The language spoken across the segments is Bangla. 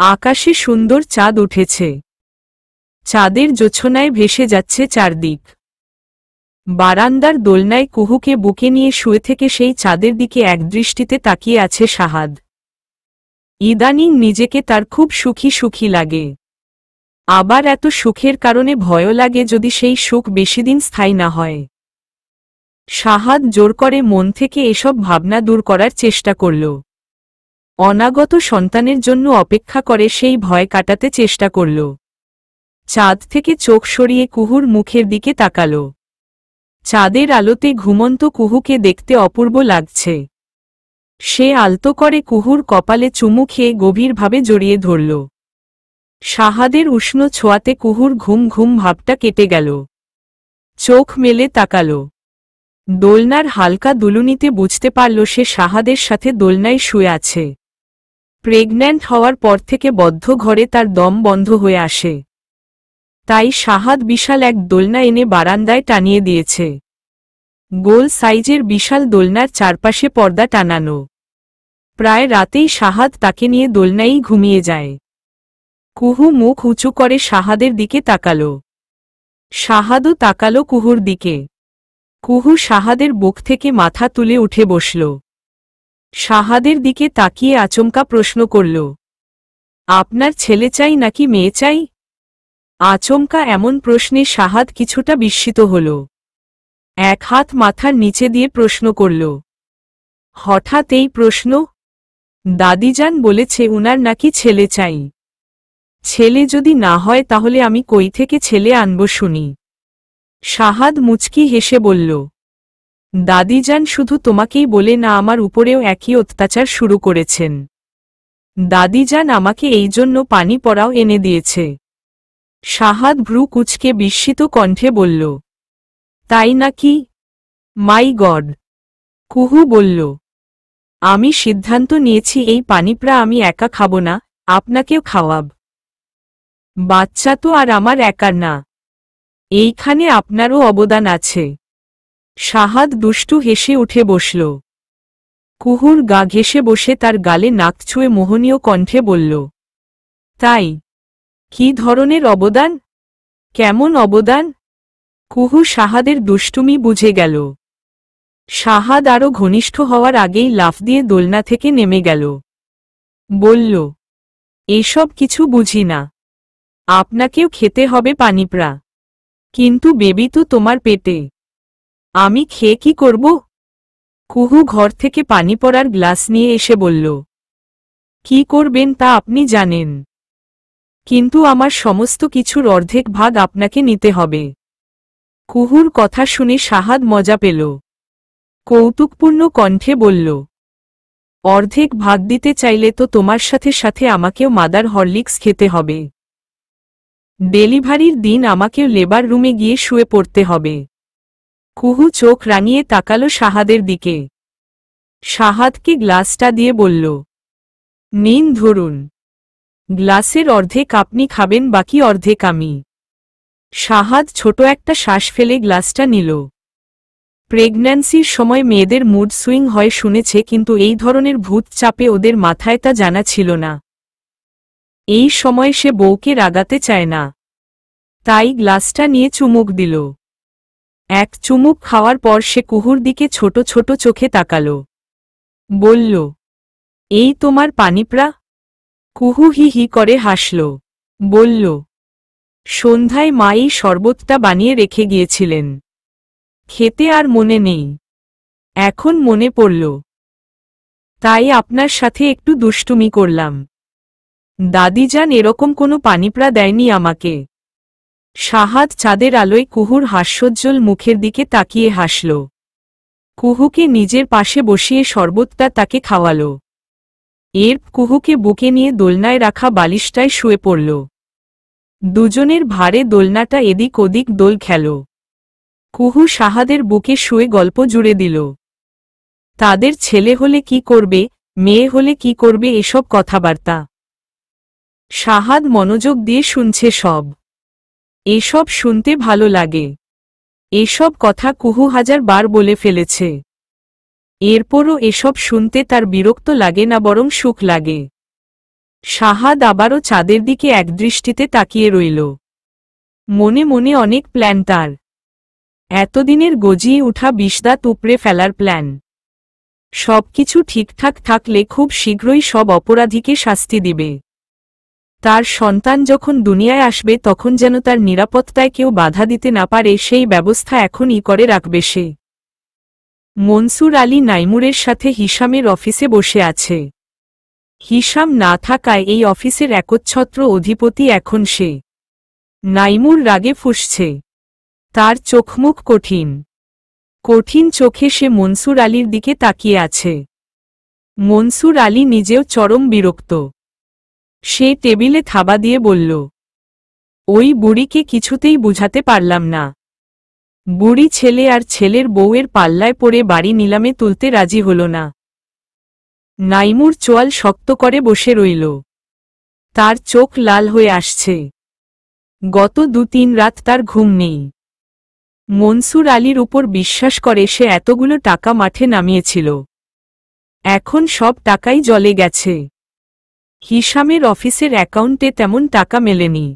আকাশে সুন্দর চাঁদ উঠেছে। চাঁদের জোছনায় ভেসে যাচ্ছে চারদিক। বারান্দার দোলনায় কুহুকে বুকে নিয়ে শুয়ে থেকে সেই চাঁদের দিকে একদৃষ্টিতে তাকিয়ে আছে শাহাদ। ইদানিং নিজেকে তার খুব সুখী সুখী লাগে। আবার এত সুখের কারণে ভয়ও লাগে যদি সেই সুখ বেশিদিন স্থায়ী না হয়। শাহাদ জোর করে মন থেকে এসব ভাবনা দূর করার চেষ্টা করল। অনাগত সন্তানের জন্য অপেক্ষা করে সেই ভয় কাটাতে চেষ্টা করল। চাঁদ থেকে চোখ সরিয়ে কুহুর মুখের দিকে তাকাল। চাঁদের আলোতে ঘুমন্ত কুহুকে দেখতে অপূর্ব লাগছে। সে আলতো করে কুহুর কপালে চুমু খেয়ে গভীরভাবে জড়িয়ে ধরল। শাহাদের উষ্ণ ছোঁয়াতে কুহুর ঘুম ঘুম ভাবটা কেটে গেল। চোখ মেলে তাকাল। দোলনার হালকা দুলুনিতে বুঝতে পারল সে শাহাদের সাথে দোলনায় শুয়ে আছে। প্রেগন্যান্ট হওয়ার পর থেকে বদ্ধ ঘরে তার দম বন্ধ হয়ে আসে। তাই শাহাদ বিশাল এক দোলনা এনে বারান্দায় টানিয়ে দিয়েছে। গোল সাইজের বিশাল দোলনার চারপাশে পর্দা টানানো। প্রায় রাতেই শাহাদ তাকে নিয়ে দোলনায়ই ঘুমিয়ে যায়। কুহু মুখ উঁচু করে শাহাদের দিকে তাকাল। শাহাদও তাকাল কুহুর দিকে। কুহু শাহাদের বুক থেকে মাথা তুলে উঠে বসল। শাহাদের দিকে তাকিয়ে আচমকা প্রশ্ন করল, আপনার ছেলে চাই নাকি মেয়ে চাই? আচমকা এমন প্রশ্নে শাহাদ কিছুটা বিস্মিত হল। এক হাত মাথার নিচে দিয়ে প্রশ্ন করল, হঠাৎ এই প্রশ্ন? দাদিজান বলেছে উনার নাকি ছেলে চাই। ছেলে যদি না হয় তাহলে আমি কই থেকে ছেলে আনব শুনি? শাহাদ মুচকি হেসে বলল, দাদিজান শুধু তোমাকেই বলে না, আমার উপরেও একই অত্যাচার শুরু করেছেন। দাদিজান আমাকে এই জন্য পানি পড়াও এনে দিয়েছে। শাহাদ ভ্রু কুঁচকে বিস্মিত কণ্ঠে বলল, তাই নাকি? মাই গড! কুহু বলল, আমি সিদ্ধান্ত নিয়েছি এই পানিপ্রা আমি একা খাব না, আপনাকেও খাওয়াব। বাচ্চা তো আর আমার একার না, এইখানে আপনারও অবদান আছে। শাহাদ দুষ্টু হেসে উঠে বসল। কুহুর গা ঘেঁষে বসে তার গালে নাক ছুঁয়ে মোহনীয় কণ্ঠে বলল, তাই? কি ধরনের অবদান? কেমন অবদান? কুহু শাহাদের দুষ্টুমি বুঝে গেল। শাহাদ আরও ঘনিষ্ঠ হওয়ার আগেই লাফ দিয়ে দোলনা থেকে নেমে গেল। বলল, এসব কিছু বুঝি না। আপনাকেও খেতে হবে পানিপ্রা। কিন্তু বেবি তো তোমার পেটে, আমি খেয়ে কি করব? কুহু ঘর থেকে পানি পড়ার গ্লাস নিয়ে এসে বলল, কি করবেন তা আপনি জানেন, কিন্তু আমার সমস্ত কিছুর অর্ধেক ভাগ আপনাকে নিতে হবে। কুহুর কথা শুনে শাহাদ মজা পেল। কৌতুকপূর্ণ কণ্ঠে বলল, অর্ধেক ভাগ দিতে চাইলে তো তোমার সাথে সাথে আমাকেও মাদার হরলিক্স খেতে হবে। ডেলিভারির দিন আমাকেও লেবার রুমে গিয়ে শুয়ে পড়তে হবে। কুহু চোখ রাঙিয়ে তাকাল শাহাদের দিকে। শাহাদকে গ্লাসটা দিয়ে বলল, নিন ধরুন। গ্লাসের অর্ধেক আপনি খাবেন, বাকি অর্ধেক আমি। শাহাদ ছোট একটা শ্বাস ফেলে গ্লাসটা নিল। প্রেগন্যান্সির সময় মেয়েদের মুড সুইং হয় শুনেছে, কিন্তু এই ধরনের ভূত চাপে ওদের মাথায় তা জানা ছিল না। এই সময় সে বউকে রাগাতে চায় না, তাই গ্লাসটা নিয়ে চুমুক দিল। এক চুমুক খাওয়ার পর সে কুহুর দিকে ছোট ছোট চোখে তাকাল। বলল, এই তোমার পানিপ্রা? কুহু হি হি করে হাসল। বলল, সন্ধ্যায় মা এই শরবতটা বানিয়ে রেখে গিয়েছিলেন। খেতে আর মনে নেই, এখন মনে পড়ল, তাই আপনার সাথে একটু দুষ্টুমি করলাম। দাদিজান এরকম কোনো পানিপ্রা দেয়নি আমাকে। শাহাদ চাঁদের আলোয় কুহুর হাস্যোজ্জ্বল মুখের দিকে তাকিয়ে হাসল। কুহুকে নিজের পাশে বসিয়ে শরবতটা তাকে খাওয়াল। কুহুকে বুকে নিয়ে দোলনায় রাখা বালিশটায় শুয়ে পড়ল। দুজনের ভারে দোলনাটা এদিক ওদিক দোল খেল। কুহু শাহাদের বুকে শুয়ে গল্প জুড়ে দিল। তাদের ছেলে হলে কি করবে, মেয়ে হলে কি করবে, এসব কথাবার্তা। শাহাদ মনোযোগ দিয়ে শুনছে সব। এসব শুনতে ভালো লাগে। এসব কথা কুহু 1000 বার বলে ফেলেছে। এরপরও এসব শুনতে তার বিরক্ত লাগে না, বরং সুখ লাগে। শাহাদ আবারও চাঁদের দিকে একদৃষ্টিতে তাকিয়ে রইল। মনে মনে অনেক প্ল্যান তার, এতদিনের গজিয়ে ওঠা বিষদাঁত উপড়ে ফেলার প্ল্যান। সবকিছু ঠিকঠাক থাকলে খুব শীঘ্রই সব অপরাধীকে শাস্তি দিবে। তার সন্তান যখন দুনিয়ায় আসবে তখন যেন তার নিরাপত্তায় কেউ বাধা দিতে না পারে সেই ব্যবস্থা এখনই করে রাখবে সে। মনসুর আলী নাইমুরের সাথে হিশামের অফিসে বসে আছে। হিশাম না থাকায় এই অফিসের একচ্ছত্র অধিপতি এখন সে। নাইমুর রাগে ফুঁসছে, তার চোখমুখ কঠিন কঠিন চোখে সে মনসুর আলীর দিকে তাকিয়ে আছে। মনসুর আলী নিজেও চরম বিরক্ত। সে টেবিলে থাবা দিয়ে বলল, ওই বুড়িকে কিছুতেই বুঝাতে পারলাম না। বুড়ি ছেলে আর ছেলের বউয়ের পাল্লায় পড়ে বাড়ি নিলামে তুলতে রাজি হল না। নাইমুর চোয়াল শক্ত করে বসে রইল। তার চোখ লাল হয়ে আসছে। গত 2-3 রাত তার ঘুম নেই। মনসুর আলীর উপর বিশ্বাস করে সে এতগুলো টাকা মাঠে নামিয়েছিল। এখন সব টাকাই জলে গেছে। হিশামের অফিসের অ্যাকাউন্টে তেমন টাকা মেলেনি।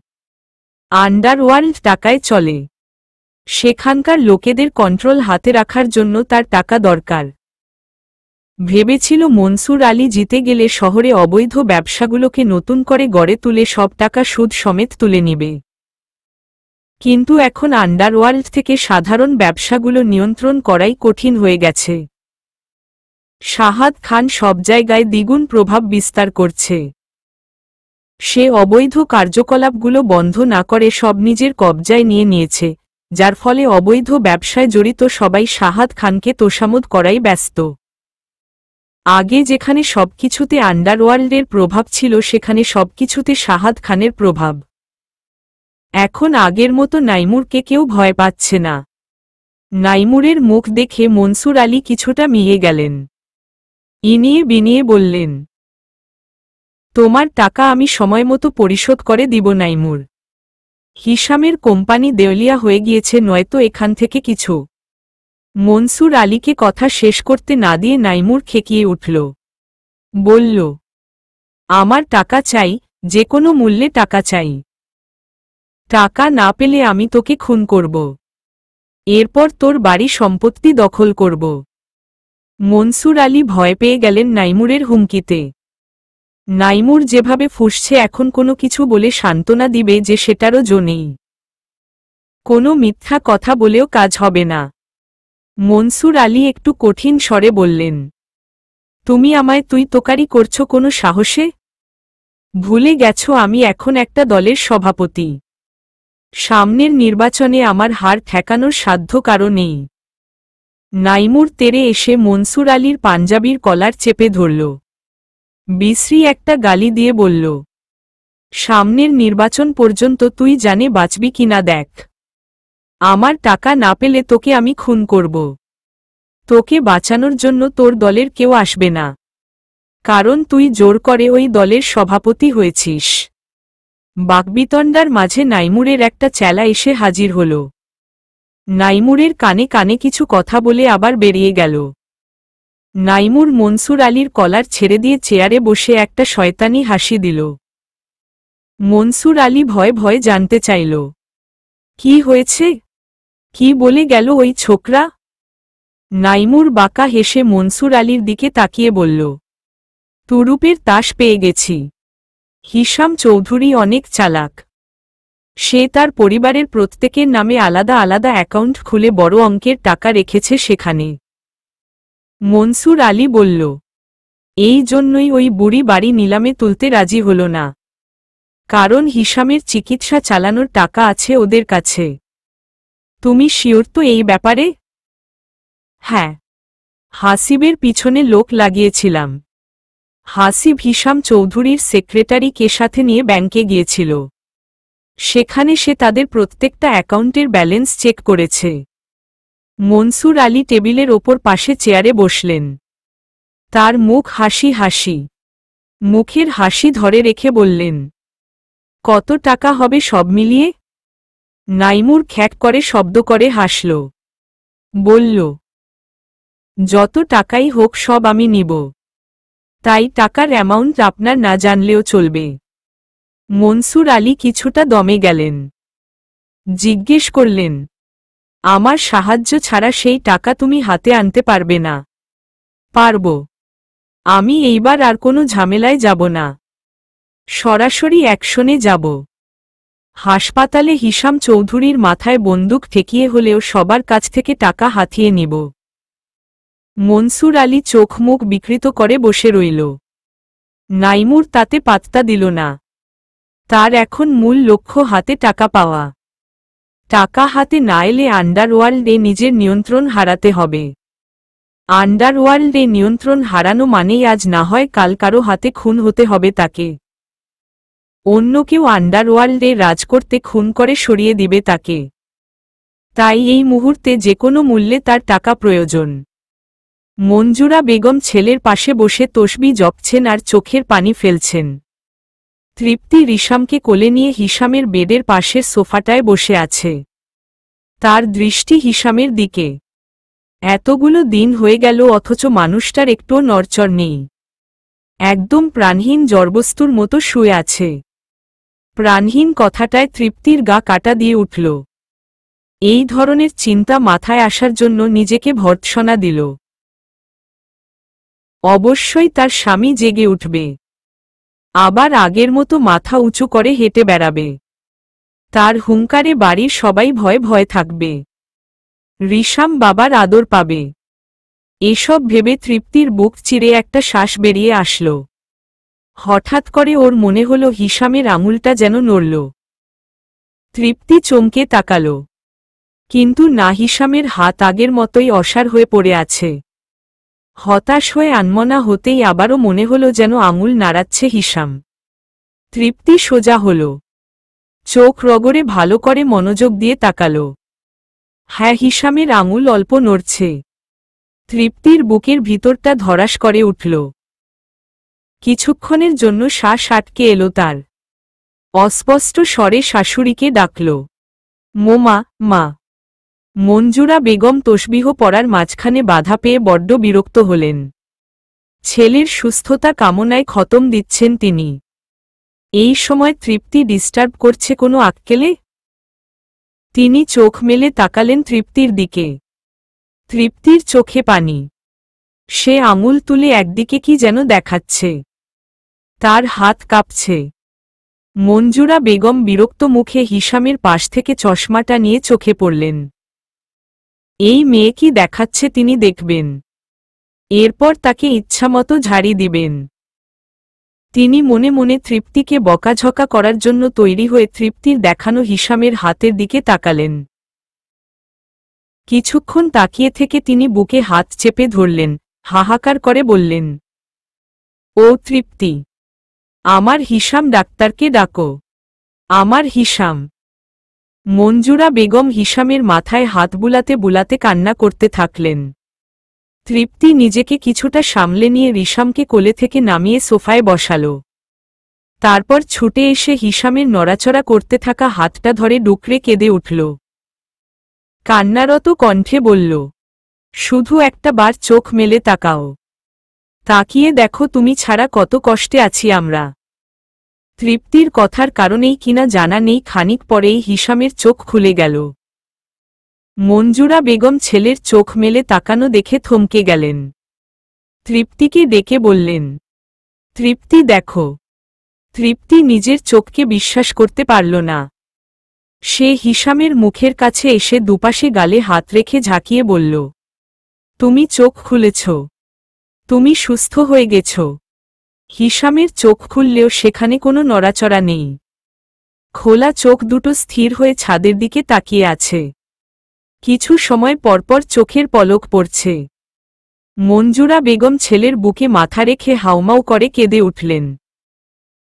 আন্ডারওয়ার্ল্ড টাকায় চলে। সেখানকার লোকেদের কন্ট্রোল হাতে রাখার জন্য তার টাকা দরকার। ভেবেছিল মনসুর আলী জিতে গেলে শহরে অবৈধ ব্যবসাগুলোকে নতুন করে গড়ে তুলে সব টাকা সুদ সমেত তুলে নিবে। কিন্তু এখন আন্ডারওয়ার্ল্ড থেকে সাধারণ ব্যবসাগুলো নিয়ন্ত্রণ করাই কঠিন হয়ে গেছে। শাহাদ খান সব জায়গায় দ্বিগুণ প্রভাব বিস্তার করছে। সে অবৈধ কার্যকলাপগুলো বন্ধ না করে সব নিজের কবজায় নিয়ে নিয়েছে, যার ফলে অবৈধ ব্যবসায় জড়িত সবাই শাহাদ খানকে তোষামোদ করাই ব্যস্ত। আগে যেখানে সবকিছুতে আন্ডারওয়ার্ল্ডের প্রভাব ছিল সেখানে সবকিছুতে শাহাদ খানের প্রভাব। এখন আগের মতো নাইমুরকে কেউ ভয় পাচ্ছে না। নাইমুরের মুখ দেখে মনসুর আলী কিছুটা মিয়ে গেলেন। ইনিয়ে বিনিয়ে বললেন, তোমার টাকা আমি সময়মতো পরিশোধ করে দিব নাইমুর। হিশামের কোম্পানি দেউলিয়া হয়ে গিয়েছে, নয়তো এখান থেকে কিছু। মনসুর আলীকে কথা শেষ করতে না দিয়ে নাইমুর খেকিয়ে উঠল। বলল, আমার টাকা চাই, যে কোনো মূল্যে টাকা চাই। টাকা না পেলে আমি তোকে খুন করব। এরপর তোর বাড়ি সম্পত্তি দখল করব। মনসুর আলী ভয় পেয়ে গেলেন নাইমুরের হুমকিতে। নাইমুর যেভাবে ফুঁসছে এখন কোনো কিছু বলে সান্ত্বনা দিবে যে সেটারও জো নেই। কোনো মিথ্যা কথা বলেও কাজ হবে না। মনসুর আলী একটু কঠিন স্বরে বললেন, তুমি আমায় তুই তোকারি করছো কোনো সাহসে? ভুলে গেছো আমি এখন একটা দলের সভাপতি। সামনের নির্বাচনে আমার হার ঠেকানোর সাধ্য কারো নেই। নাইমুর তেরে এসে মনসুর আলীর পাঞ্জাবির কলার চেপে ধরল। বিশ্রী একটা গালি দিয়ে বলল, সামনের নির্বাচন পর্যন্ত তুই জানে বাঁচবি কিনা দেখ। আমার টাকা না পেলে তোকে আমি খুন করব। তোকে বাঁচানোর জন্য তোর দলের কেউ আসবে না, কারণ তুই জোর করে ওই দলের সভাপতি হয়েছিস। বাকবিতণ্ডার মাঝে নাইমুরের একটা চেলা এসে হাজির হল। নাইমুরের কানে কানে কিছু কথা বলে আবার বেরিয়ে গেল। নাইমুর মনসুর আলীর কলার ছেড়ে দিয়ে চেয়ারে বসে একটা শয়তানি হাসি দিল। মনসুর আলী ভয়ে ভয়ে জানতে চাইল, কি হয়েছে? কি বলে গেল ওই ছোকরা? নাইমুর বাঁকা হেসে মনসুর আলীর দিকে তাকিয়ে বলল, তুরুপের তাস পেয়ে গেছি। হিশাম চৌধুরী অনেক চালাক। সে তার পরিবারের প্রত্যেকের নামে আলাদা আলাদা অ্যাকাউন্ট খুলে বড় অঙ্কের টাকা রেখেছে সেখানে। মনসুর আলী বলল, এই জন্যই ওই বুড়ি বাড়ি নিলামে তুলতে রাজি হল না, কারণ হিশামের চিকিৎসা চালানোর টাকা আছে ওদের কাছে। তুমি শিওর তো এই ব্যাপারে? হ্যাঁ, হাসিবের পিছনে লোক লাগিয়েছিলাম। হাসিব হিশাম চৌধুরীর সেক্রেটারিকে সাথে নিয়ে ব্যাংকে গিয়েছিল। সেখানে সে তাদের প্রত্যেকটা অ্যাকাউন্টের ব্যালেন্স চেক করেছে। মনসুর আলী টেবিলের ওপর পাশে চেয়ারে বসলেন। তার মুখ হাসি হাসি। মুখের হাসি ধরে রেখে বললেন, কত টাকা হবে সব মিলিয়ে? নাইমুর খ্যাক করে শব্দ করে হাসল। বলল, যত টাকাই হোক সব আমি নিব। তাই টাকার অ্যামাউন্ট আপনার না জানলেও চলবে। মনসুর আলী কিছুটা দমে গেলেন। জিজ্ঞেস করলেন, আমার সাহায্য ছাড়া সেই টাকা তুমি হাতে আনতে পারবে না? পারব। আমি এইবার আর কোনো ঝামেলায় যাব না, সরাসরি অ্যাকশনে যাব। হাসপাতালে হিসাম চৌধুরীর মাথায় বন্দুক ঠেকিয়ে হলেও সবার কাছ থেকে টাকা হাতিয়ে নিব। মনসুর আলী চোখ মুখ বিকৃত করে বসে রইল। নাইমুর তাতে পাত্তা দিল না। তার এখন মূল লক্ষ্য হাতে টাকা পাওয়া। টাকা হাতে না এলে আন্ডারওয়ার্ল্ডে নিজের নিয়ন্ত্রণ হারাতে হবে। আন্ডারওয়ার্ল্ডে নিয়ন্ত্রণ হারানো মানেই আজ না হয় কাল কারো হাতে খুন হতে হবে তাকে। অন্য কেউ আন্ডারওয়ার্ল্ডে রাজ করতে খুন করে সরিয়ে দিবে তাকে। তাই এই মুহূর্তে যে কোনো মূল্যে তার টাকা প্রয়োজন। মঞ্জুরা বেগম ছেলের পাশে বসে তসবিহ জপছেন আর চোখের পানি ফেলছেন। তৃপ্তি রিশামকে কোলে নিয়ে হিসামের বেডের পাশের সোফাটায় বসে আছে। তার দৃষ্টি হিসামের দিকে। এতগুলো দিন হয়ে গেল অথচ মানুষটার একটুও নড়চড় নেই। একদম প্রাণহীন জড়বস্তুর মতো শুয়ে আছে। প্রাণহীন কথাটায় তৃপ্তির গা কাটা দিয়ে উঠল। এই ধরনের চিন্তা মাথায় আসার জন্য নিজেকে ভর্ৎসনা দিল। অবশ্যই তার স্বামী জেগে উঠবে, আবার আগের মতো মাথা উঁচু করে হেঁটে বেড়াবে। তার হুঙ্কারে বাড়ির সবাই ভয়ে ভয়ে থাকবে। রিশাম বাবার আদর পাবে। এসব ভেবে তৃপ্তির বুক চিরে একটা শ্বাস বেরিয়ে আসল। হঠাৎ করে ওর মনে হল হিসামের আঙুলটা যেন নড়ল। তৃপ্তি চমকে তাকাল, কিন্তু না, হিসামের হাত আগের মতোই অসাড় হয়ে পড়ে আছে। হতাশ হয়ে আনমনা হতেই আবারও মনে হল যেন আঙুল নাড়াচ্ছে হিসাম। তৃপ্তি সোজা হল, চোখ রগড়ে ভালো করে মনোযোগ দিয়ে তাকাল। হ্যাঁ, হিসামের আঙুল অল্প নড়ছে। তৃপ্তির বুকের ভিতরটা ধড়াস করে উঠল। কিছুক্ষণের জন্য শ্বাস আটকে এলো তার। অস্পষ্ট স্বরে শাশুড়িকে ডাকল, মোমা, মা। মঞ্জুরা বেগম তসবিহ পড়ার মাঝখানে বাধা পেয়ে বড্ড বিরক্ত হলেন। ছেলের সুস্থতা কামনায় খতম দিচ্ছেন তিনি। এই সময় তৃপ্তি ডিস্টার্ব করছে কোনো আক্কেলে? তিনি চোখ মেলে তাকালেন তৃপ্তির দিকে। তৃপ্তির চোখে পানি। সে আঙুল তুলে একদিকে কি যেন দেখাচ্ছে। তার হাত কাঁপছে। মঞ্জুরা বেগম বিরক্ত মুখে হিসামের পাশ থেকে চশমাটা নিয়ে চোখে পড়লেন। এই মেয়ে কি দেখাচ্ছে তিনি দেখবেন, এরপর তাকে ইচ্ছামতো ঝাড়ি দিবেন। তিনি মনে মনে তৃপ্তিকে বকাঝকা করার জন্য তৈরি হয়ে তৃপ্তির দেখানো হিসামের হাতের দিকে তাকালেন। কিছুক্ষণ তাকিয়ে থেকে তিনি বুকে হাত চেপে ধরলেন, হাহাকার করে বললেন, ও তৃপ্তি, আমার হিসাম ডাক্তারকে ডাকো, আমার হিসাম। মঞ্জুরা বেগম হিসামের মাথায় হাত বুলাতে বুলাতে কান্না করতে থাকলেন। তৃপ্তি নিজেকে কিছুটা সামলে নিয়ে রিশামকে কোলে থেকে নামিয়ে সোফায় বসাল। তারপর ছুটে এসে হিসামের নড়াচড়া করতে থাকা হাতটা ধরে ডুকরে কেঁদে উঠল। কান্নারত কণ্ঠে বলল, শুধু একটা বার চোখ মেলে তাকাও, তাকিয়ে দেখো তুমি ছাড়া কত কষ্টে আছি আমরা। তৃপ্তির কথার কারণেই কিনা জানা নেই খানিক পরেই হিসামের চোখ খুলে গেল। মঞ্জুরা বেগম ছেলের চোখ মেলে তাকানো দেখে থমকে গেলেন। তৃপ্তিকে ডেকে বললেন, তৃপ্তি দেখো। তৃপ্তি নিজের চোখকে বিশ্বাস করতে পারল না। সে হিসামের মুখের কাছে এসে দুপাশে গালে হাত রেখে ঝাঁকিয়ে বলল, তুমি চোখ খুলেছ, তুমি সুস্থ হয়ে গেছ। হিসামের চোখ খুললেও সেখানে কোনো নড়াচড়া নেই। খোলা চোখ দুটো স্থির হয়ে ছাদের দিকে তাকিয়ে আছে। কিছু সময় পরপর চোখের পলক পড়ছে। মঞ্জুরা বেগম ছেলের বুকে মাথা রেখে হাউমাউ করে কেঁদে উঠলেন।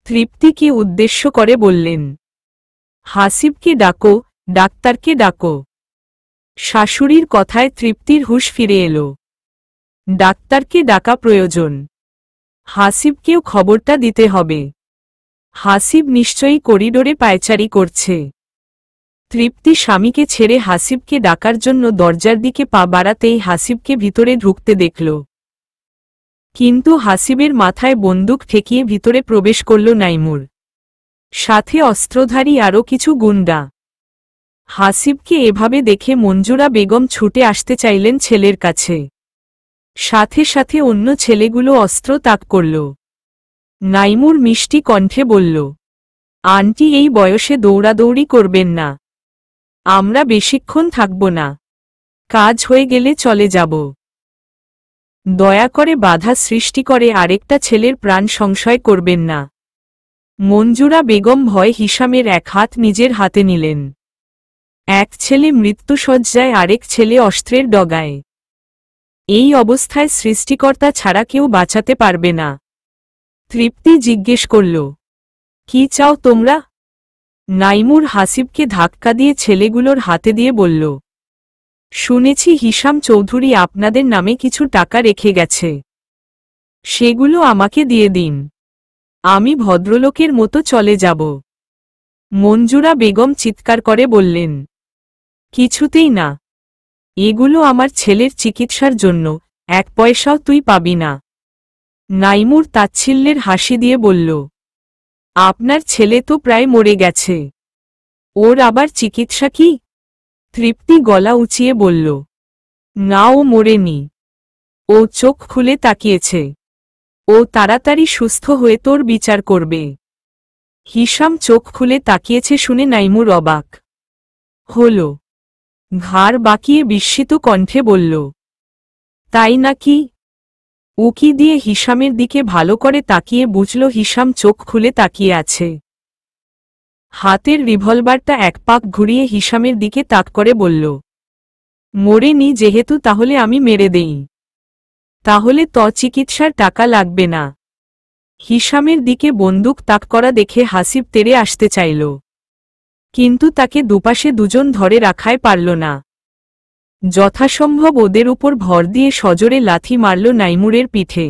তৃপ্তিকে উদ্দেশ্য করে বললেন, হাসিবকে ডাকো, ডাক্তারকে ডাকো। শাশুড়ির কথায় তৃপ্তির হুঁশ ফিরে এলো। ডাক্তারকে ডাকা প্রয়োজন। হাসিবকেও খবরটা দিতে হবে। হাসিব নিশ্চয়ই করিডোরে পায়চারি করছে। তৃপ্তি স্বামীকে ছেড়ে হাসিবকে ডাকার জন্য দরজার দিকে পা বাড়াতেই হাসিবকে ভিতরে ঢুকতে দেখল। কিন্তু হাসিবের মাথায় বন্দুক ঠেকিয়ে ভিতরে প্রবেশ করল নাইমুর। সাথে অস্ত্রধারী আরও কিছু গুন্ডা। হাসিবকে এভাবে দেখে মঞ্জুরা বেগম ছুটে আসতে চাইলেন ছেলের কাছে। সাথে সাথে অন্য ছেলেগুলো অস্ত্র তাক করল। নাইমুর মিষ্টি কণ্ঠে বলল, আন্টি এই বয়সে দৌড়াদৌড়ি করবেন না। আমরা বেশিক্ষণ থাকব না, কাজ হয়ে গেলে চলে যাব। দয়া করে বাধা সৃষ্টি করে আরেকটা ছেলের প্রাণ সংশয় করবেন না। মঞ্জুরা বেগম ভয় হিসামের এক হাত নিজের হাতে নিলেন। এক ছেলে মৃত্যুশয্যায়, আরেক ছেলে অস্ত্রের ডগায়। এই অবস্থায় সৃষ্টিকর্তা ছাড়া কেউ বাঁচাতে পারবে না। তৃপ্তি জিজ্ঞেস করল, কি চাও তোমরা? নাইমুর হাসিবকে ধাক্কা দিয়ে ছেলেগুলোর হাতে দিয়ে বলল, শুনেছি হিসাম চৌধুরী আপনাদের নামে কিছু টাকা রেখে গেছে, সেগুলো আমাকে দিয়ে দিন, আমি ভদ্রলোকের মতো চলে যাব। মঞ্জুরা বেগম চিৎকার করে বললেন, কিছুতেই না, এগুলো আমার ছেলের চিকিৎসার জন্য, এক পয়সাও তুই পাবি না। নাইমুর তাচ্ছিল্যের হাসি দিয়ে বলল, আপনার ছেলে তো প্রায় মরে গেছে, ওর আবার চিকিৎসা কি? তৃপ্তি গলা উঁচিয়ে বলল, না, ও মরেনি, ও চোখ খুলে তাকিয়েছে, ও তাড়াতাড়ি সুস্থ হয়ে তোর বিচার করবে। হিসাম চোখ খুলে তাকিয়েছে শুনে নাইমুর অবাক হল। ঘাড় বাঁকিয়ে বিস্মিত কণ্ঠে বলল, তাই নাকি? উকি দিয়ে হিসামের দিকে ভালো করে তাকিয়ে বুঝল হিসাম চোখ খুলে তাকিয়ে আছে। হাতের রিভলভারটা এক পাক ঘুরিয়ে হিসামের দিকে তাক করে বলল, মরেনি যেহেতু তাহলে আমি মেরে দেই, তাহলে তো চিকিৎসার টাকা লাগবে না। হিসামের দিকে বন্দুক তাক করা দেখে হাসিব তেড়ে আসতে চাইল, কিন্তু তাকে দুপাশে দুজন ধরে রাখায় পারল না। যথাসম্ভব ওদের উপর ভর দিয়ে সজোরে লাথি মারল নাইমুরের পিঠে।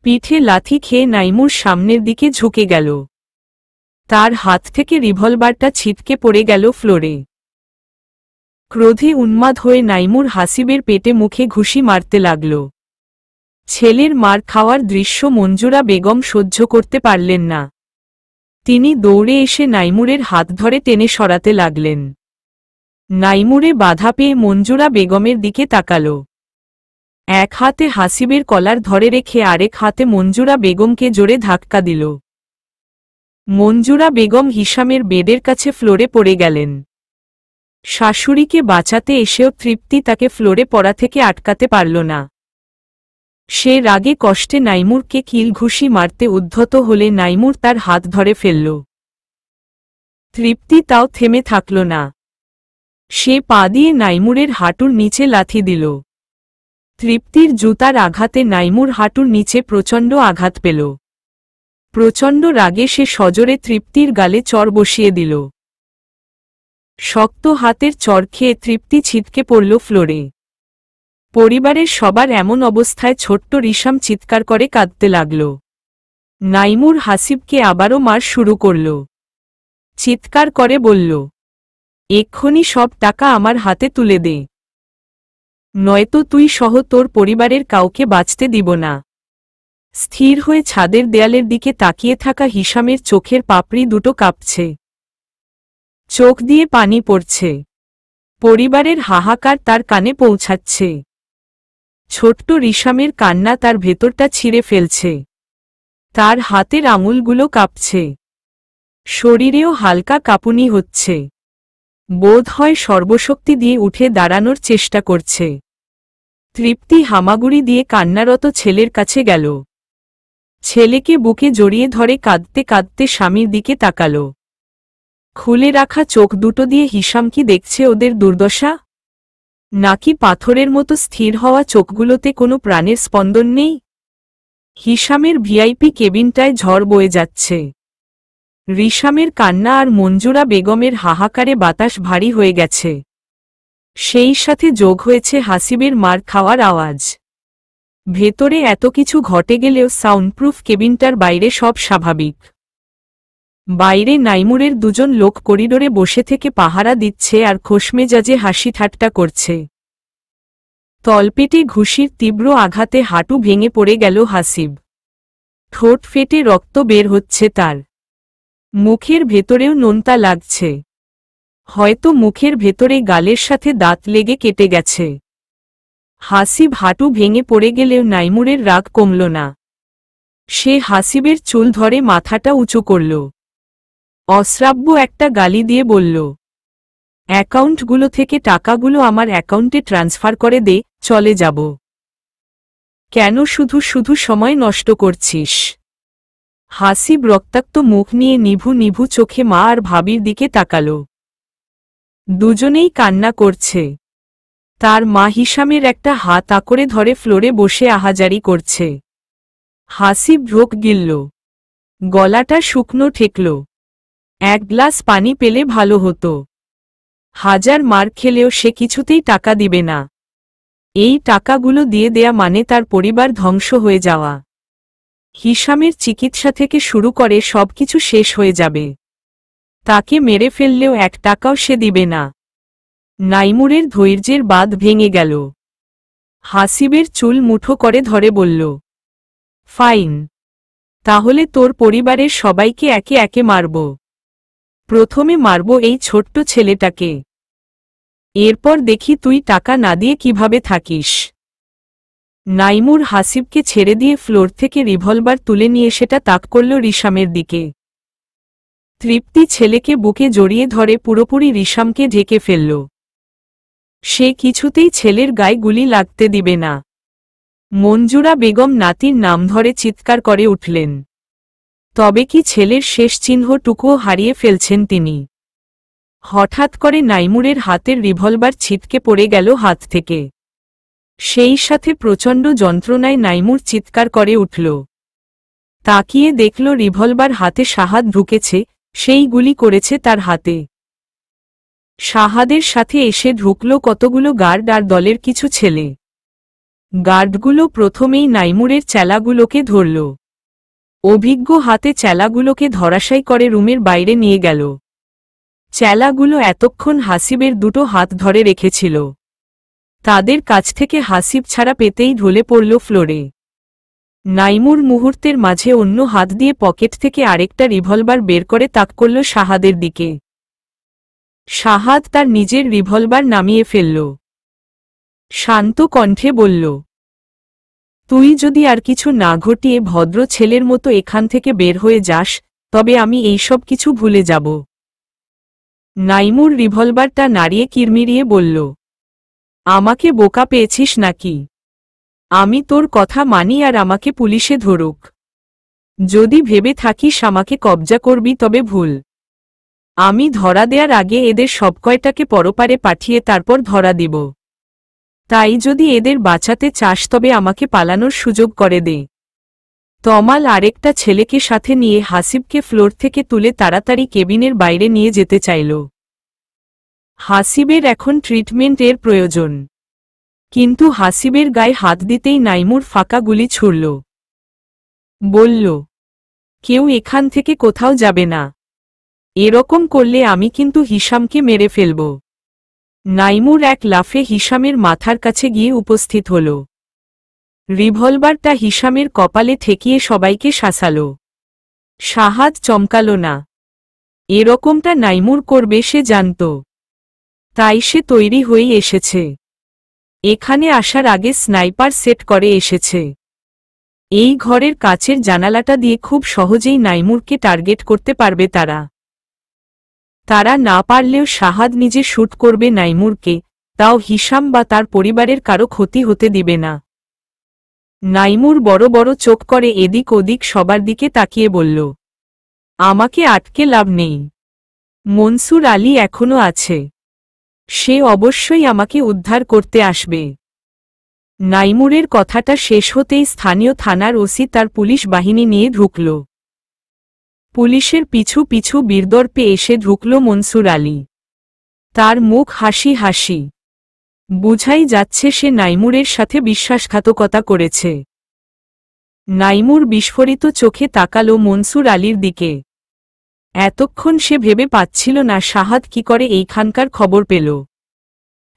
পিঠে লাথি খেয়ে নাইমুর সামনের দিকে ঝুঁকে গেল। তার হাত থেকে রিভলভারটা ছিটকে পড়ে গেল ফ্লোরে। ক্রোধে উন্মাদ হয়ে নাইমুর হাসিবের পেটে মুখে ঘুষি মারতে লাগল। ছেলের মার খাওয়ার দৃশ্য মঞ্জুরা বেগম সহ্য করতে পারলেন না। তিনি দৌড়ে এসে নাইমুরের হাত ধরে টেনে সরাতে লাগলেন। নাইমুরে বাধা পেয়ে মঞ্জুরা বেগমের দিকে তাকাল। এক হাতে হাসিবের কলার ধরে রেখে আরেক হাতে মঞ্জুরা বেগমকে জোরে ধাক্কা দিল। মঞ্জুরা বেগম হিসামের বেডের কাছে ফ্লোরে পড়ে গেলেন। শাশুড়িকে বাঁচাতে এসেও তৃপ্তি তাকে ফ্লোরে পড়া থেকে আটকাতে পারল না। সে রাগে কষ্টে নাইমুরকে কিল ঘুষি মারতে উদ্ধত হলে নাইমুর তার হাত ধরে ফেলল। তৃপ্তি তাও থেমে থাকল না। সে পা দিয়ে নাইমুরের হাঁটুর নিচে লাথি দিল। তৃপ্তির জুতার আঘাতে নাইমুর হাঁটুর নিচে প্রচণ্ড আঘাত পেল। প্রচণ্ড রাগে সে সজোরে তৃপ্তির গালে চর বসিয়ে দিল। শক্ত হাতের চর খেয়ে তৃপ্তি ছিটকে পড়ল ফ্লোরে। পরিবারের সবার এমন অবস্থায় ছোট্ট রিসাম চিৎকার করে কাঁদতে লাগল। নাইমুর হাসিবকে আবারও মার শুরু করল। চিৎকার করে বলল, এক্ষুনি সব টাকা আমার হাতে তুলে দে, নয়তো তুই সহ তোর পরিবারের কাউকে বাঁচতে দিব না। স্থির হয়ে ছাদের দেয়ালের দিকে তাকিয়ে থাকা হিসামের চোখের পাপড়ি দুটো কাঁপছে, চোখ দিয়ে পানি পড়ছে। পরিবারের হাহাকার তার কানে পৌঁছাচ্ছে। ছোট্ট রিসামের কান্না তার ভেতরটা ছিঁড়ে ফেলছে। তার হাতের আঙুলগুলো কাঁপছে, শরীরেও হালকা কাঁপুনি হচ্ছে। বোধ হয় সর্বশক্তি দিয়ে উঠে দাঁড়ানোর চেষ্টা করছে। তৃপ্তি হামাগুড়ি দিয়ে কান্নারত ছেলের কাছে গেল। ছেলেকে বুকে জড়িয়ে ধরে কাঁদতে কাঁদতে স্বামীর দিকে তাকাল। খুলে রাখা চোখ দুটো দিয়ে হিসাম কি দেখছে ওদের দুর্দশা? নাকি পাথরের মতো স্থির হওয়া চোখগুলোতে কোনো প্রাণের স্পন্দন নেই? হিসামের ভিআইপি কেবিনটায় ঝড় বয়ে যাচ্ছে। রিসামের কান্না আর মঞ্জুরা বেগমের হাহাকারে বাতাস ভারী হয়ে গেছে। সেই সাথে যোগ হয়েছে হাসিবের মার খাওয়ার আওয়াজ। ভেতরে এত কিছু ঘটে গেলেও সাউন্ডপ্রুফ কেবিনটার বাইরে সব স্বাভাবিক। বাইরে নাইমুরের দুজন লোক করিডোরে বসে থেকে পাহারা দিচ্ছে আর খোশমেজাজে হাসি ঠাট্টা করছে। তলপেটে ঘুষির তীব্র আঘাতে হাঁটু ভেঙে পড়ে গেল হাসিব। ঠোঁট ফেটে রক্ত বের হচ্ছে তার। মুখের ভেতরেও নোনতা লাগছে। হয়তো মুখের ভেতরে গালের সাথে দাঁত লেগে কেটে গেছে। হাসিব হাঁটু ভেঙে পড়ে গেলেও নাইমুরের রাগ কমল না। সে হাসিবের চুল ধরে মাথাটা উঁচু করল। অশ্রাব্য একটা গালি দিয়ে বলল, অ্যাকাউন্টগুলো থেকে টাকাগুলো আমার অ্যাকাউন্টে ট্রান্সফার করে দে, চলে যাব। কেন শুধু শুধু সময় নষ্ট করছিস? হাসিব রক্তাক্ত মুখ নিয়ে নিভু নিভু চোখে মা আর ভাবির দিকে তাকাল। দুজনেই কান্না করছে। তার মা হিসামের একটা হাত আঁকড়ে ধরে ফ্লোরে বসে আহাজারি করছে। হাসিব ঢোক গিলল। গলাটা শুকনো ঠেকল। এক গ্লাস পানি পেলে ভালো হতো। হাজার মার খেলেও সে কিছুতেই টাকা দিবে না। এই টাকাগুলো দিয়ে দেয়া মানে তার পরিবার ধ্বংস হয়ে যাওয়া। হিসামের চিকিৎসা থেকে শুরু করে সবকিছু শেষ হয়ে যাবে। তাকে মেরে ফেললেও এক টাকাও সে দিবে না। নাইমুরের ধৈর্যের বাঁধ ভেঙে গেল। হাসিবের চুল মুঠো করে ধরে বলল, ফাইন, তাহলে তোর পরিবারের সবাইকে একে একে মারব। প্রথমে মারব এই ছোট্ট ছেলেটাকে। এরপর দেখি তুই টাকা না দিয়ে কিভাবে থাকিস। নাইমুর হাসিবকে ছেড়ে দিয়ে ফ্লোর থেকে রিভলভার তুলে নিয়ে সেটা তাক করল রিশামের দিকে। তৃপ্তি ছেলেকে বুকে জড়িয়ে ধরে পুরোপুরি রিশামকে ঢেকে ফেলল। সে কিছুতেই ছেলের গায়ে গুলি লাগতে দিবে না। মঞ্জুরা বেগম নাতির নাম ধরে চিৎকার করে উঠলেন। তবে কি ছেলের শেষ চিহ্নটুকুও হারিয়ে ফেলছেন তিনি? হঠাৎ করে নাইমুরের হাতের রিভলভার ছিটকে পড়ে গেল হাত থেকে। সেই সাথে প্রচণ্ড যন্ত্রণায় নাইমুর চিৎকার করে উঠল। তাকিয়ে দেখল রিভলভার হাতে শাহাদ ঢুকেছে, সেই গুলি করেছে তার হাতে। শাহাদের সাথে এসে ঢুকল কতগুলো গার্ড আর দলের কিছু ছেলে। গার্ডগুলো প্রথমেই নাইমুরের চেলাগুলোকে ধরল। অভিজ্ঞ হাতে চেলাগুলোকে ধরাশায়ী করে রুমের বাইরে নিয়ে গেল। চেলাগুলো এতক্ষণ হাসিবের দুটো হাত ধরে রেখেছিল। তাদের কাছ থেকে হাসিব ছাড়া পেতেই ঢলে পড়ল ফ্লোরে। নাইমুর মুহূর্তের মাঝে অন্য হাত দিয়ে পকেট থেকে আরেকটা রিভলভার বের করে তাক করল শাহাদের দিকে। শাহাদ তার নিজের রিভলভার নামিয়ে ফেলল। শান্ত কণ্ঠে বলল, তুই যদি আর কিছু না ঘটিয়ে ভদ্র ছেলের মতো এখান থেকে বের হয়ে যাস, তবে আমি এইসব কিছু ভুলে যাব। নাইমুর রিভলভারটা নাড়িয়ে কিরমিরিয়ে বলল, আমাকে বোকা পেয়েছিস নাকি? আমি তোর কথা মানি আর আমাকে পুলিশে ধরুক। যদি ভেবে থাকিস আমাকে কবজা করবি তবে ভুল। আমি ধরা দেয়ার আগে এদের সবকয়টাকে পরপারে পাঠিয়ে তারপর ধরা দিব। তাই যদি এদের বাঁচাতে চাস তবে আমাকে পালানোর সুযোগ করে দে। তমাল আরেকটা ছেলেকে সাথে নিয়ে হাসিবকে ফ্লোর থেকে তুলে তাড়াতাড়ি কেবিনের বাইরে নিয়ে যেতে চাইল। হাসিবের এখন ট্রিটমেন্টের প্রয়োজন। কিন্তু হাসিবের গায়ে হাত দিতেই নাইমুর ফাঁকা গুলি ছুড়ল। বলল, কেউ এখান থেকে কোথাও যাবে না। এরকম করলে আমি কিন্তু হিসামকে মেরে ফেলব। নাইমুর এক লাফে হিসামের মাথার কাছে গিয়ে উপস্থিত হল। রিভলভারটা হিসামের কপালে ঠেকিয়ে সবাইকে শাসাল। শাহাদ চমকাল না। এরকমটা নাইমুর করবে সে জানত। তাই সে তৈরি হয়েই এসেছে। এখানে আসার আগে স্নাইপার সেট করে এসেছে। এই ঘরের কাচের জানালাটা দিয়ে খুব সহজেই নাইমুরকে টার্গেট করতে পারবে তারা। তারা না পারলেও শাহাদ নিজে শ্যুট করবে নাইমুরকে, তাও হিসাম বা তার পরিবারের কারো ক্ষতি হতে দিবে না। নাইমুর বড় বড় চোখ করে এদিক ওদিক সবার দিকে তাকিয়ে বলল, আমাকে আটকে লাভ নেই। মনসুর আলী এখনো আছে। সে অবশ্যই আমাকে উদ্ধার করতে আসবে। নাইমুরের কথাটা শেষ হতেই স্থানীয় থানার ওসি তার পুলিশ বাহিনী নিয়ে ঢুকল। পুলিশের পিছু পিছু বীরদর্পে এসে ঢুকল মনসুর আলী। তার মুখ হাসি হাসি। বুঝাই যাচ্ছে সে নাইমুরের সাথে বিশ্বাসঘাতকতা করেছে। নাইমুর বিস্ফোরিত চোখে তাকাল মনসুর আলীর দিকে। এতক্ষণ সে ভেবে পাচ্ছিল না শাহাদ কি করে এইখানকার খবর পেল।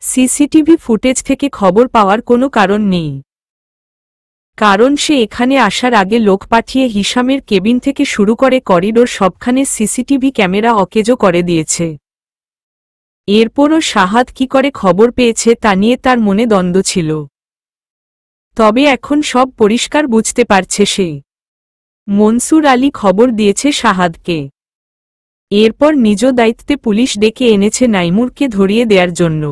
সিসিটিভি ফুটেজ থেকে খবর পাওয়ার কোনো কারণ নেই, কারণ সে এখানে আসার আগে লোক পাঠিয়ে হিশামের কেবিন থেকে শুরু করে করিডোর সবখানে সিসিটিভি ক্যামেরা অকেজো করে দিয়েছে। এরপরও শাহাদ কি করে খবর পেয়েছে তা নিয়ে তার মনে দ্বন্দ্ব ছিল। তবে এখন সব পরিষ্কার বুঝতে পারছে সে। মনসুর আলী খবর দিয়েছে শাহাদকে। এরপর নিজ দায়িত্বে পুলিশ ডেকে এনেছে নাইমুরকে ধরিয়ে দেওয়ার জন্য।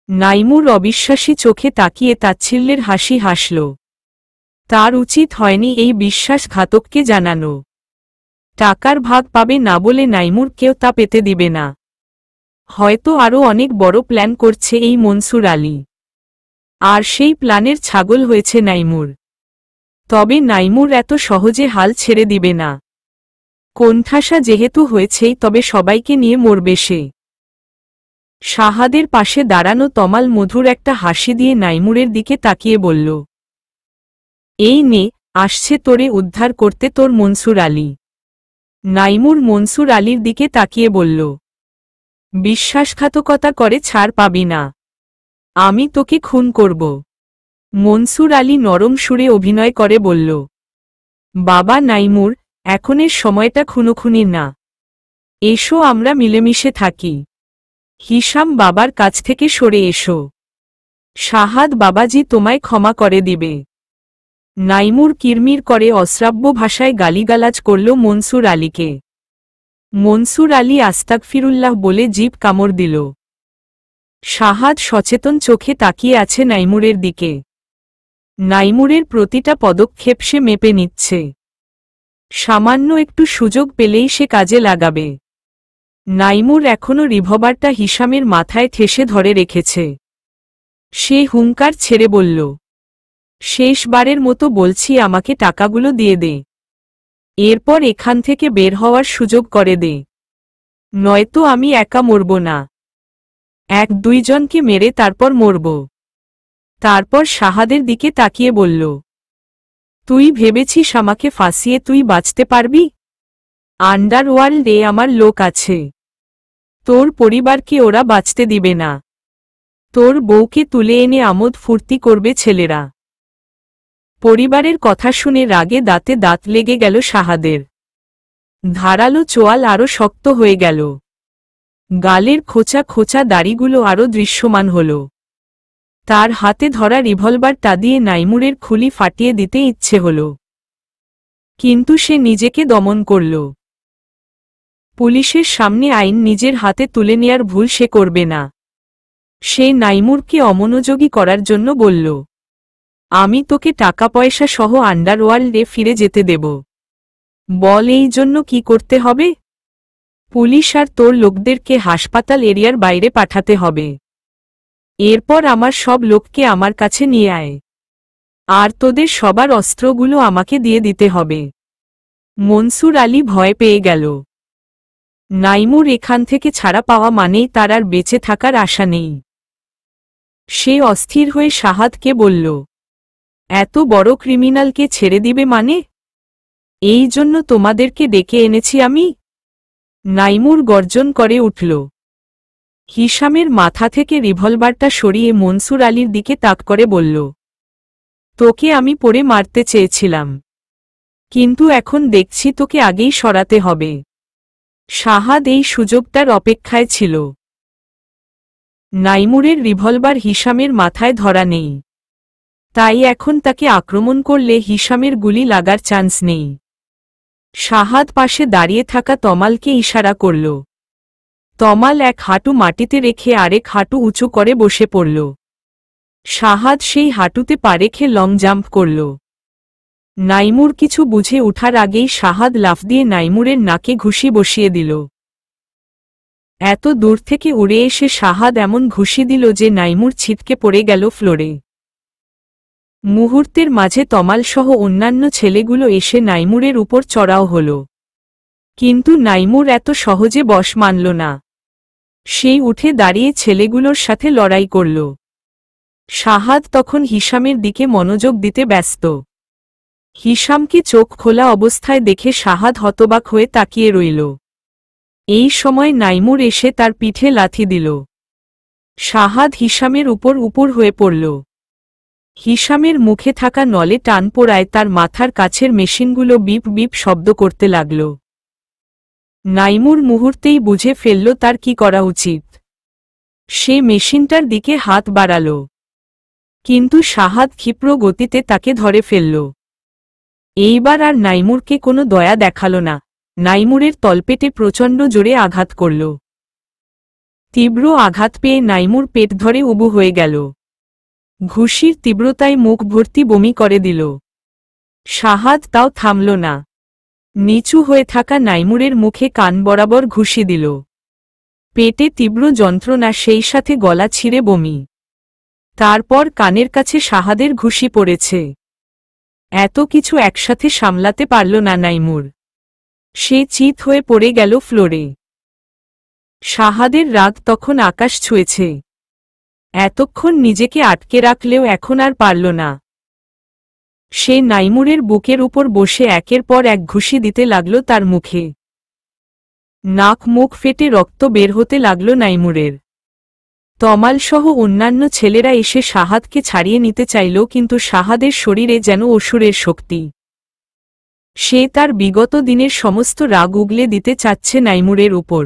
নাইমুর অবিশ্বাসী চোখে তাকিয়ে তাচ্ছিল্যের হাসি হাসল। তার উচিত হয়নি এই বিশ্বাসঘাতককে জানানো। টাকার ভাগ পাবে না বলে নাইমুর কেউ তা পেতে দিবে না। হয়তো আরও অনেক বড় প্ল্যান করছে এই মনসুর আলী, আর সেই প্ল্যানের ছাগল হয়েছে নাইমুর। তবে নাইমুর এত সহজে হাল ছেড়ে দিবে না। কোণঠাসা যেহেতু হয়েছেই, তবে সবাইকে নিয়ে মরবে সে। শাহাদের পাশে দাঁড়ানো তমাল মধুর একটা হাসি দিয়ে নাইমুরের দিকে তাকিয়ে বলল, এই নে, আসছে তোরে উদ্ধার করতে তোর মনসুর আলী। নাইমুর মনসুর আলীর দিকে তাকিয়ে বলল, বিশ্বাসঘাতকতা করে ছাড় পাবি না, আমি তোকে খুন করব। মনসুর আলী নরম সুরে অভিনয় করে বলল, বাবা নাইমুর, এখনের সময়টা খুনোখুনির না, এসো আমরা মিলেমিশে থাকি। হিশাম বাবার কাছ থেকে সরে এসো। শাহাদ বাবাজি তোমায় ক্ষমা করে দিবে। নাইমুর কিরমির করে অশ্রাব্য ভাষায় গালিগালাজ করল মনসুর আলীকে। মনসুর আলী আস্তাগফিরুল্লাহ বলে জিভ কামড় দিল। শাহাদ সচেতন চোখে তাকিয়ে আছে নাইমুরের দিকে। নাইমুরের প্রতিটা পদক্ষেপ সে মেপে নিচ্ছে। সামান্য একটু সুযোগ পেলেই সে কাজে লাগাবে। নাইমুর এখনো রিভলভারটা হিশামের মাথায় ঠেসে ধরে রেখেছে। সে হুঙ্কার ছেড়ে বলল, শেষবারের মতো বলছি, আমাকে টাকাগুলো দিয়ে দে। এরপর এখান থেকে বের হওয়ার সুযোগ করে দে, নয়তো আমি একা মরব না, 1-2 জনকে মেরে তারপর মরব। তারপর শাহাদের দিকে তাকিয়ে বলল, তুই ভেবেছিস আমাকে ফাঁসিয়ে তুই বাঁচতে পারবি? আন্ডারওয়ার্ল্ডে আমার লোক আছে, তোর পরিবারকে ওরা বাঁচতে দিবে না। তোর বউকে তুলে এনে আমোদ ফুর্তি করবে ছেলেরা। পরিবারের কথা শুনে রাগে দাঁতে দাঁত লেগে গেল শাহাদের। ধারালো চোয়াল আরও শক্ত হয়ে গেল। গালের খোঁচা খোঁচা দাড়িগুলো আরও দৃশ্যমান হল। তার হাতে ধরা রিভলভারটা দিয়ে নাইমুরের খুলি ফাটিয়ে দিতে ইচ্ছে হল, কিন্তু সে নিজেকে দমন করল। পুলিশের সামনে আইন নিজের হাতে তুলে নেয়ার ভুল সে করবে না। সে নাইমুরকে অমনোযোগী করার জন্য বলল, আমি তোকে টাকা পয়সা সহ আন্ডারওয়ার্ল্ডে ফিরে যেতে দেব। বল এই জন্য কি করতে হবে? পুলিশ আর তোর লোকদেরকে হাসপাতাল এরিয়ার বাইরে পাঠাতে হবে। এরপর আমার সব লোককে আমার কাছে নিয়ে আয়, আর তোদের সবার অস্ত্রগুলো আমাকে দিয়ে দিতে হবে। মনসুর আলী ভয় পেয়ে গেল। নাইমুর এখান থেকে ছাড়া পাওয়া মানেই তার আর বেঁচে থাকার আশা নেই। সে অস্থির হয়ে শাহাদকে বলল, এত বড় ক্রিমিনালকে ছেড়ে দিবে মানে? এই জন্য তোমাদেরকে ডেকে এনেছি আমি? নাইমুর গর্জন করে উঠল। হিশামের মাথা থেকে রিভলভারটা সরিয়ে মনসুর আলীর দিকে তাক করে বলল, তোকে আমি পরে মারতে চেয়েছিলাম, কিন্তু এখন দেখছি তোকে আগেই সরাতে হবে। শাহাদ এই সুযোগটার অপেক্ষায় ছিল। নাইমুরের রিভলভার হিশামের মাথায় ধরা নেই, তাই এখন তাকে আক্রমণ করলে হিশামের গুলি লাগার চান্স নেই। শাহাদ পাশে দাঁড়িয়ে থাকা তমালকে ইশারা করল। তমাল এক হাঁটু মাটিতে রেখে আরেক হাঁটু উঁচু করে বসে পড়ল। শাহাদ সেই হাঁটুতে পা রেখে লং জাম্প করল। নাইমুর কিছু বুঝে ওঠার আগেই শাহাদ লাফ দিয়ে নাইমুরের নাকে ঘুষি বসিয়ে দিল। এত দূর থেকে উড়ে এসে শাহাদ এমন ঘুষি দিল যে নাইমুর ছিটকে পড়ে গেল ফ্লোরে। মুহূর্তের মাঝে তমালসহ অন্যান্য ছেলেগুলো এসে নাইমুরের উপর চড়াও হল, কিন্তু নাইমুর এত সহজে বশ মানল না। সেই উঠে দাঁড়িয়ে ছেলেগুলোর সাথে লড়াই করল। শাহাদ তখন হিশামের দিকে মনোযোগ দিতে ব্যস্ত। হিশামকে চোখ খোলা অবস্থায় দেখে শাহাদ হতবাক হয়ে তাকিয়ে রইল। এই সময় নাইমুর এসে তার পিঠে লাথি দিল। শাহাদ হিশামের উপর উপর হয়ে পড়ল। হিশামের মুখে থাকা নলে টান পড়ায় তার মাথার কাছের মেশিনগুলো বিপ বিপ শব্দ করতে লাগল। নাইমুর মুহূর্তেই বুঝে ফেলল তার কি করা উচিত। সে মেশিনটার দিকে হাত বাড়াল, কিন্তু শাহাদ ক্ষিপ্র গতিতে তাকে ধরে ফেলল। এইবার আর নাইমুরকে কোনো দয়া দেখাল না, নাইমুরের তলপেটে প্রচণ্ড জোরে আঘাত করল। তীব্র আঘাত পেয়ে নাইমুর পেট ধরে উবু হয়ে গেল। ঘুষির তীব্রতায় মুখ ভর্তি বমি করে দিল। শাহাদ তাও থামল না, নিচু হয়ে থাকা নাইমুরের মুখে কান বরাবর ঘুষি দিল। পেটে তীব্র যন্ত্রণা, সেই সাথে গলা ছিঁড়ে বমি। তারপর কানের কাছে শাহাদের ঘুষি পড়েছে। এত কিছু একসাথে সামলাতে পারল না নাইমুর। সে চিত হয়ে পড়ে গেল ফ্লোরে। শাহাদের রাগ তখন আকাশ ছুঁয়েছে। এতক্ষণ নিজেকে আটকে রাখলেও এখন আর পারল না। সে নাইমুরের বুকের উপর বসে একের পর এক ঘুষি দিতে লাগল তার মুখে। নাক মুখ ফেটে রক্ত বের হতে লাগল নাইমুরের। তমালসহ অন্যান্য ছেলেরা এসে শাহাদকে ছাড়িয়ে নিতে চাইল, কিন্তু শাহাদের শরীরে যেন অসুরের শক্তি। সে তার বিগত দিনের সমস্ত রাগ উগলে দিতে চাচ্ছে নাইমুরের উপর।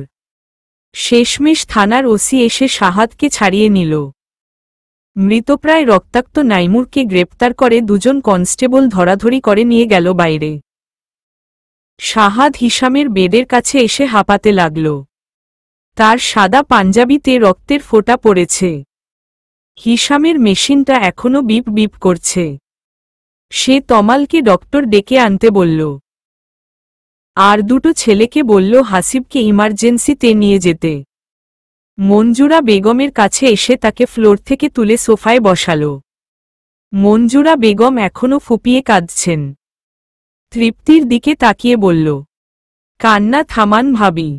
শেষমেশ থানার ওসি এসে শাহাদকে ছাড়িয়ে নিল। মৃতপ্রায় রক্তাক্ত নাইমুরকে গ্রেপ্তার করে দুজন কনস্টেবল ধরাধরি করে নিয়ে গেল বাইরে। শাহাদ হিশামের বেডের কাছে এসে হাঁপাতে লাগল। তার সাদা পাঞ্জাবিতে রক্তের ফোঁটা পড়েছে। হিশামের মেশিনটা এখনো বিপ বিপ করছে। সে তমালকে ডক্টর ডেকে আনতে বলল, আর দুটো ছেলেকে বলল হাসিবকে ইমার্জেন্সিতে নিয়ে যেতে। মঞ্জুরা বেগমের কাছে এসে তাকে ফ্লোর থেকে তুলে সোফায় বসাল। মঞ্জুরা বেগম এখনো ফুপিয়ে কাঁদছেন। তৃপ্তির দিকে তাকিয়ে বলল, কান্না থামান ভাবি।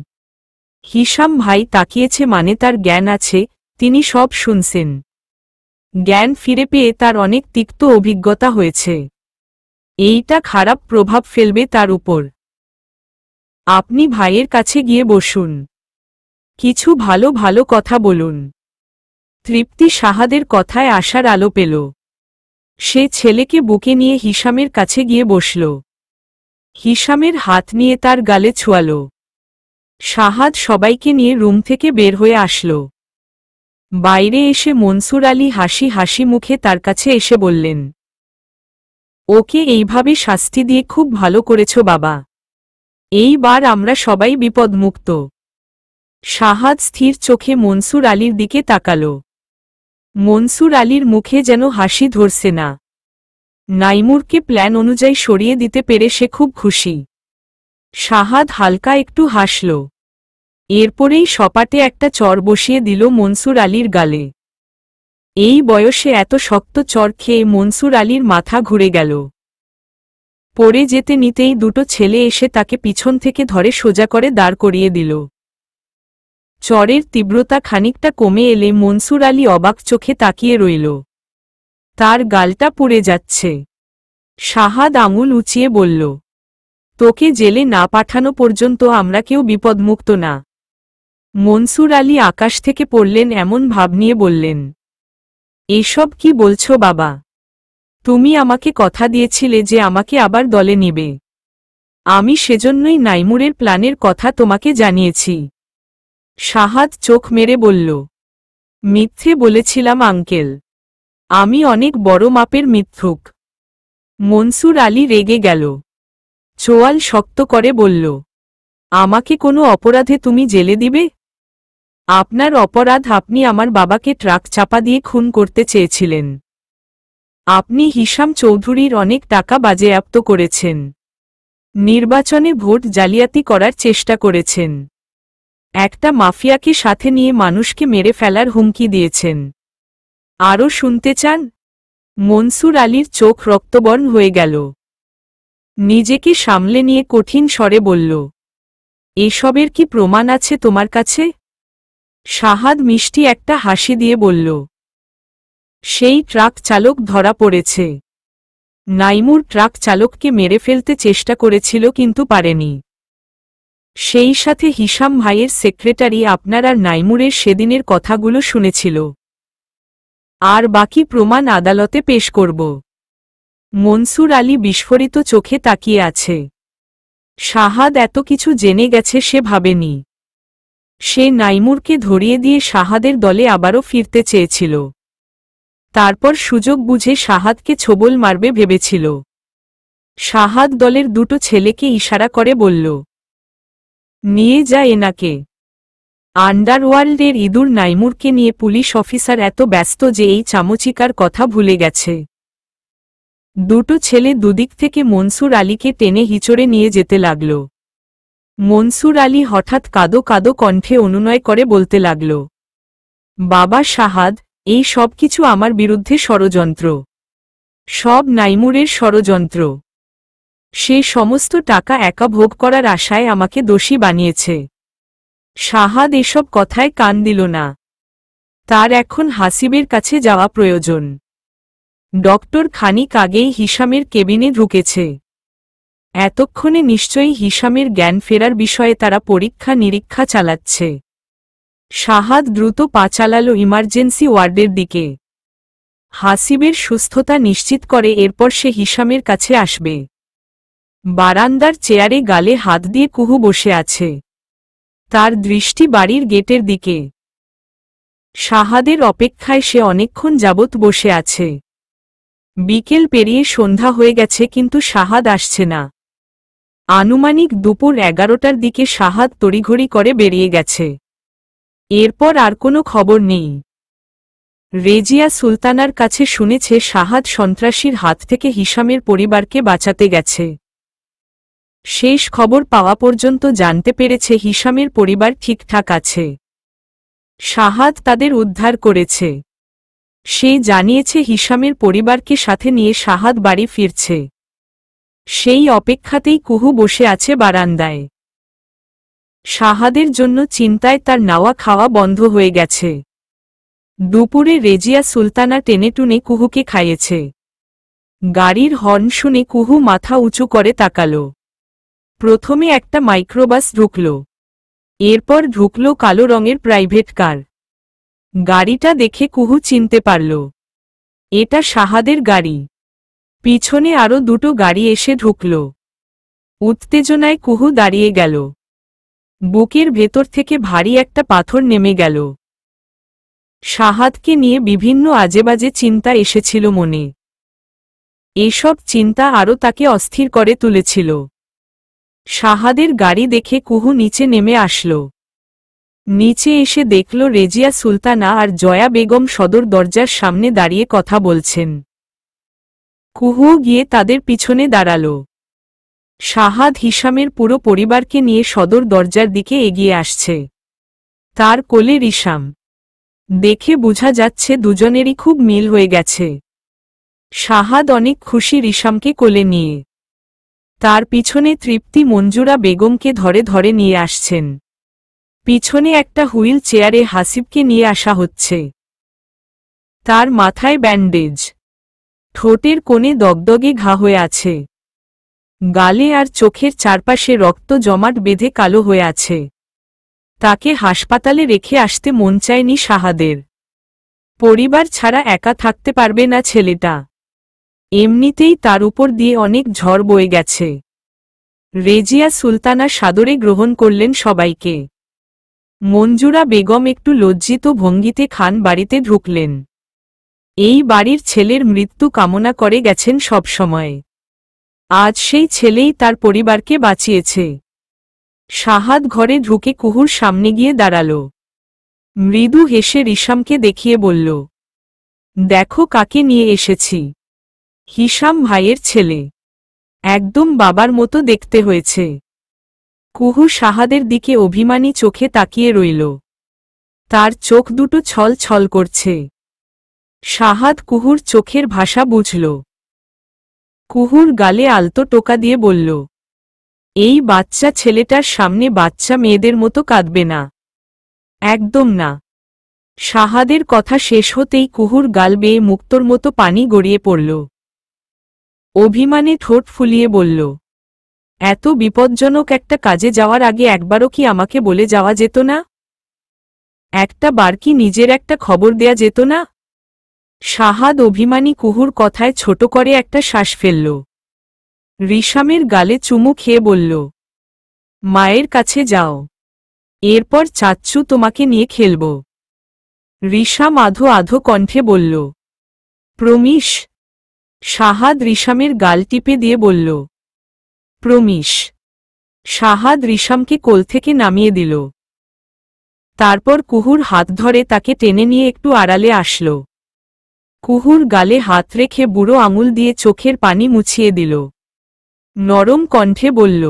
হিশাম ভাই তাকিয়েছে মানে তার জ্ঞান আছে, তিনি সব শুনছেন। জ্ঞান ফিরে পেয়ে তার অনেক তিক্ত অভিজ্ঞতা হয়েছে। এইটা খারাপ প্রভাব ফেলবে তার উপর। আপনি ভাইয়ের কাছে গিয়ে বসুন, কিছু ভালো ভালো কথা বলুন। তৃপ্তি শাহাদের কথায় আশার আলো পেল। সে ছেলেকে বুকে নিয়ে হিশামের কাছে গিয়ে বসল। হিশামের হাত নিয়ে তার গালে ছোঁয়াল। শাহাদ সবাইকে নিয়ে রুম থেকে বের হয়ে আসল। বাইরে এসে মনসুর আলী হাসি হাসি মুখে তার কাছে এসে বললেন, ওকে এইভাবে শাস্তি দিয়ে খুব ভালো করেছ বাবা। এইবার আমরা সবাই বিপদমুক্ত। শাহাদ স্থির চোখে মনসুর আলীর দিকে তাকাল। মনসুর আলীর মুখে যেন হাসি ধরছে না। নাইমুরকে প্ল্যান অনুযায়ী সরিয়ে দিতে পেরে সে খুব খুশি। শাহাদ হালকা একটু হাসল। এরপরেই সপাটে একটা চর বসিয়ে দিল মনসুর আলীর গালে। এই বয়সে এত শক্ত চর খেয়ে মনসুর আলীর মাথা ঘুরে গেল। পড়ে যেতে নিতেই দুটো ছেলে এসে তাকে পিছন থেকে ধরে সোজা করে দাঁড় করিয়ে দিল। চরের তীব্রতা খানিকটা কমে এলে মনসুর আলী অবাক চোখে তাকিয়ে রইল। তার গালটা পুড়ে যাচ্ছে। শাহাদ আঙুল উঁচিয়ে বলল, তোকে জেলে না পাঠানো পর্যন্ত আমরা কেউ বিপদমুক্ত না। মনসুর আলী আকাশ থেকে পড়লেন এমন ভাব নিয়ে বললেন, এসব কি বলছো বাবা? তুমি আমাকে কথা দিয়েছিলে যে আমাকে আবার দলে নিবে। আমি সেজন্যই নাইমুরের প্ল্যানের কথা তোমাকে জানিয়েছি। শাহাদ চোখ মেরে বলল, মিথ্যে বলেছিলাম আঙ্কেল, আমি অনেক বড় মাপের মিথ্যুক। মনসুর আলী রেগে গেল। চোয়াল শক্ত করে বলল, আমাকে কোনো অপরাধে তুমি জেলে দিবে? আপনার অপরাধ, আপনি আমার বাবাকে ট্রাক চাপা দিয়ে খুন করতে চেয়েছিলেন। আপনি হিশাম চৌধুরীর অনেক টাকা বাজেয়াপ্ত করেছেন। নির্বাচনে ভোট জালিয়াতি করার চেষ্টা করেছেন। একটা মাফিয়াকে সাথে নিয়ে মানুষকে মেরে ফেলার হুমকি দিয়েছেন। আরও শুনতে চান? মনসুর আলীর চোখ রক্তবর্ণ হয়ে গেল। নিজেকে সামলে নিয়ে কঠিন স্বরে বলল, এসবের কি প্রমাণ আছে তোমার কাছে? শাহাদ মিষ্টি একটা হাসি দিয়ে বলল, সেই ট্রাক চালক ধরা পড়েছে। নাইমুর ট্রাক চালককে মেরে ফেলতে চেষ্টা করেছিল কিন্তু পারেনি। সেই সাথে হিশাম ভাইয়ের সেক্রেটারি আপনার আর নাইমুরের সেদিনের কথাগুলো শুনেছিল। আর বাকি প্রমাণ আদালতে পেশ করব। মনসুর আলী বিস্ফোরিত চোখে তাকিয়ে আছে। শাহাদ এত কিছু জেনে গেছে সে ভাবেনি। সে নাইমুরকে ধরিয়ে দিয়ে শাহাদের দলে আবারও ফিরতে চেয়েছিল। তারপর সুযোগ বুঝে শাহাদকে ছোবল মারবে ভেবেছিল। শাহাদ দলের দুটো ছেলেকে ইশারা করে বলল, নিয়ে যা এনাকে। আন্ডারওয়ার্ল্ডের ইঁদুর নাইমুরকে নিয়ে পুলিশ অফিসার এত ব্যস্ত যে এই চামচিকার কথা ভুলে গেছে। দুটো ছেলে দুদিক থেকে মনসুর আলীকে টেনে হিচড়ে নিয়ে যেতে লাগল। মনসুর আলী হঠাৎ কাঁদো কাঁদো কণ্ঠে অনুনয় করে বলতে লাগল, বাবা শাহাদ, এই সব কিছু আমার বিরুদ্ধে ষড়যন্ত্র। সব নাইমুরের ষড়যন্ত্র। সে সমস্ত টাকা একা ভোগ করার আশায় আমাকে দোষী বানিয়েছে। শাহাদ এসব কথায় কান দিল না। তার এখন হাসিবের কাছে যাওয়া প্রয়োজন। ডক্টর খানিক আগেই হিশামের কেবিনে ঢুকেছে। এতক্ষণে নিশ্চয়ই হিশামের জ্ঞান ফেরার বিষয়ে তারা পরীক্ষা নিরীক্ষা চালাচ্ছে। শাহাদ দ্রুত পা চালাল ইমার্জেন্সি ওয়ার্ডের দিকে। হাসিবের সুস্থতা নিশ্চিত করে এরপর সে হিশামের কাছে আসবে। বারান্দার চেয়ারে গালে হাত দিয়ে কুহু বসে আছে। তার দৃষ্টি বাড়ির গেটের দিকে। শাহাদের অপেক্ষায় সে অনেকক্ষণ যাবৎ বসে আছে। বিকেল পেরিয়ে সন্ধ্যা হয়ে গেছে কিন্তু শাহাদ আসছে না। আনুমানিক দুপুর 11টার দিকে শাহাদ তড়িঘড়ি করে বেরিয়ে গেছে। এরপর আর কোনো খবর নেই। রেজিয়া সুলতানার কাছে শুনেছে শাহাদ সন্ত্রাসীর হাত থেকে হিশামের পরিবারকে বাঁচাতে গেছে। শেষ খবর পাওয়া পর্যন্ত জানতে পেরেছে হিশামের পরিবার ঠিকঠাক আছে। শাহাদ তাদের উদ্ধার করেছে। সে জানিয়েছে হিশামের পরিবারকে সাথে নিয়ে শাহাদ বাড়ি ফিরছে। সেই অপেক্ষাতেই কুহু বসে আছে বারান্দায়। শাহাদের জন্য চিন্তায় তার নাওয়া খাওয়া বন্ধ হয়ে গেছে। দুপুরে রেজিয়া সুলতানা টেনেটুনে কুহুকে খাইয়েছে। গাড়ির হর্ন শুনে কুহু মাথা উঁচু করে তাকাল। প্রথমে একটা মাইক্রোবাস ঢুকল। এরপর ঢুকল কালো রঙের প্রাইভেট কার। গাড়িটা দেখে কুহু চিনতে পারল। এটা শাহাদের গাড়ি। পিছনে আরও দুটো গাড়ি এসে ঢুকল। উত্তেজনায় কুহু দাঁড়িয়ে গেল। বুকের ভেতর থেকে ভারী একটা পাথর নেমে গেল। শাহাদকে নিয়ে বিভিন্ন আজেবাজে চিন্তা এসেছিল মনে। এসব চিন্তা আরও তাকে অস্থির করে তুলেছিল। শাহাদের গাড়ি দেখে কুহু নিচে নেমে আসল। নিচে এসে দেখল রেজিয়া সুলতানা আর জয়া বেগম সদর দরজার সামনে দাঁড়িয়ে কথা বলছেন। কুহু গিয়ে তাদের পিছনে দাঁড়াল। শাহাদ হিশামের পুরো পরিবারকে নিয়ে সদর দরজার দিকে এগিয়ে আসছে। তার কোলে রিশাম। দেখে বোঝা যাচ্ছে দুজনেরই খুব মিল হয়ে গেছে। শাহাদ অনেক খুশি রিশামকে কোলে নিয়ে। তার পিছনে তৃপ্তি মঞ্জুরা বেগমকে ধরে ধরে নিয়ে আসছেন। পিছনে একটা হুইল চেয়ারে হাসিবকে নিয়ে আসা হচ্ছে। তার মাথায় ব্যান্ডেজ। ঠোঁটের কোণে দগদগে ঘা হয়ে আছে। গালে আর চোখের চারপাশে রক্ত জমাট বেঁধে কালো হয়ে আছে। তাকে হাসপাতালে রেখে আসতে মন চায়নি শাহাদের। পরিবার ছাড়া একা থাকতে পারবে না ছেলেটা। এমনিতেই তার উপর দিয়ে অনেক ঝড় বয়ে গেছে। রেজিয়া সুলতানা সাদরে গ্রহণ করলেন সবাইকে। মঞ্জুরা বেগম একটু লজ্জিত ভঙ্গিতে খান বাড়িতে ঢুকলেন। এই বাড়ির ছেলের মৃত্যু কামনা করে গেছেন সবসময়। আজ সেই ছেলেই তার পরিবারকে বাঁচিয়েছে। শাহাদ ঘরে ঢুকে কুহুর সামনে গিয়ে দাঁড়াল। মৃদু হেসে রিশামকে দেখিয়ে বলল, দেখো কাকে নিয়ে এসেছি। হিশাম ভাইয়ের ছেলে। একদম বাবার মতো দেখতে হয়েছে। কুহু শাহাদের দিকে অভিমানী চোখে তাকিয়ে রইল। তার চোখ দুটো ছল ছল করছে। শাহাদ কুহুর চোখের ভাষা বুঝল। কুহুর গালে আলতো টোকা দিয়ে বলল, এই বাচ্চা ছেলেটার সামনে বাচ্চা মেয়েদের মতো কাঁদবে না। একদম না। শাহাদের কথা শেষ হতেই কুহুর গাল বেয়ে মুক্তোর মতো পানি গড়িয়ে পড়ল। অভিমানে ঠোঁট ফুলিয়ে বলল, এত বিপজ্জনক একটা কাজে যাওয়ার আগে একবারও কি আমাকে বলে যাওয়া যেত না? একটা বার কি নিজের একটা খবর দেয়া যেত না? শাহাদ অভিমানী কুহুর কথায় ছোট করে একটা শ্বাস ফেলল। রিশামের গালে চুমু খেয়ে বলল, মায়ের কাছে যাও, এরপর চাচ্চু তোমাকে নিয়ে খেলব। রিশাম আধো আধো কণ্ঠে বলল, প্রমিস? শাহাদ রিশামের গাল টিপে দিয়ে বলল, প্রমিস। শাহাদ রিশামকে কোল থেকে নামিয়ে দিল। তারপর কুহুর হাত ধরে তাকে টেনে নিয়ে একটু আড়ালে আসল। কুহুর গালে হাত রেখে বুড়ো আঙুল দিয়ে চোখের পানি মুছিয়ে দিল। নরম কণ্ঠে বলল,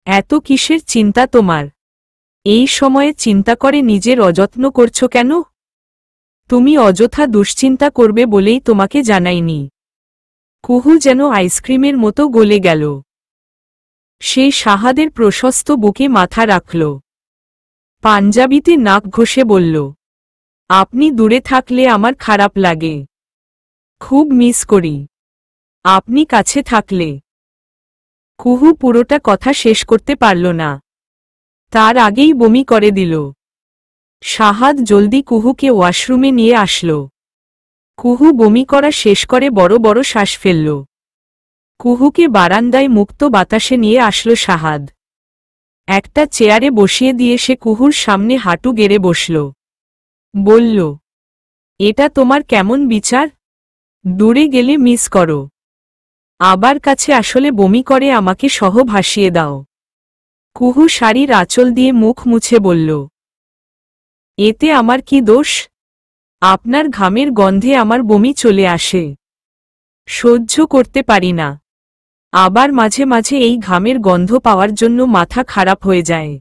এত কিসের চিন্তা তোমার? এই সময়ে চিন্তা করে নিজের অযত্ন করছো কেন? তুমি অযথা দুশ্চিন্তা করবে বলেই তোমাকে জানাইনি। কুহু যেন আইসক্রিমের মতো গলে গেল। সে শাহাদের প্রশস্ত বুকে মাথা রাখল। পাঞ্জাবিতে নাক ঘষে বলল, আপনি দূরে থাকলে আমার খারাপ লাগে, খুব মিস করি। আপনি কাছে থাকলে। কুহু পুরোটা কথা শেষ করতে পারল না, তার আগেই বমি করে দিল। শাহাদ জলদি কুহুকে ওয়াশরুমে নিয়ে আসল। কুহু বমি করা শেষ করে বড় বড় শ্বাস ফেলল। কুহুকে বারান্দায় মুক্ত বাতাসে নিয়ে আসলো শাহাদ। একটা চেয়ারে বসিয়ে দিয়ে সে কুহুর সামনে হাঁটু গেড়ে বসল। বলল, এটা তোমার কেমন বিচার? দূরে গেলে মিস করো, আবার কাছে আসলে বমি করে আমাকে সহ ভাসিয়ে দাও। কুহু শাড়ির আঁচল দিয়ে মুখ মুছে বলল, এতে আমার কি দোষ? আপনার ঘামের গন্ধে আমার বমি চলে আসে, সহ্য করতে পারি না। আবার মাঝে মাঝে এই ঘামের গন্ধ পাওয়ার জন্য মাথা খারাপ হয়ে যায়।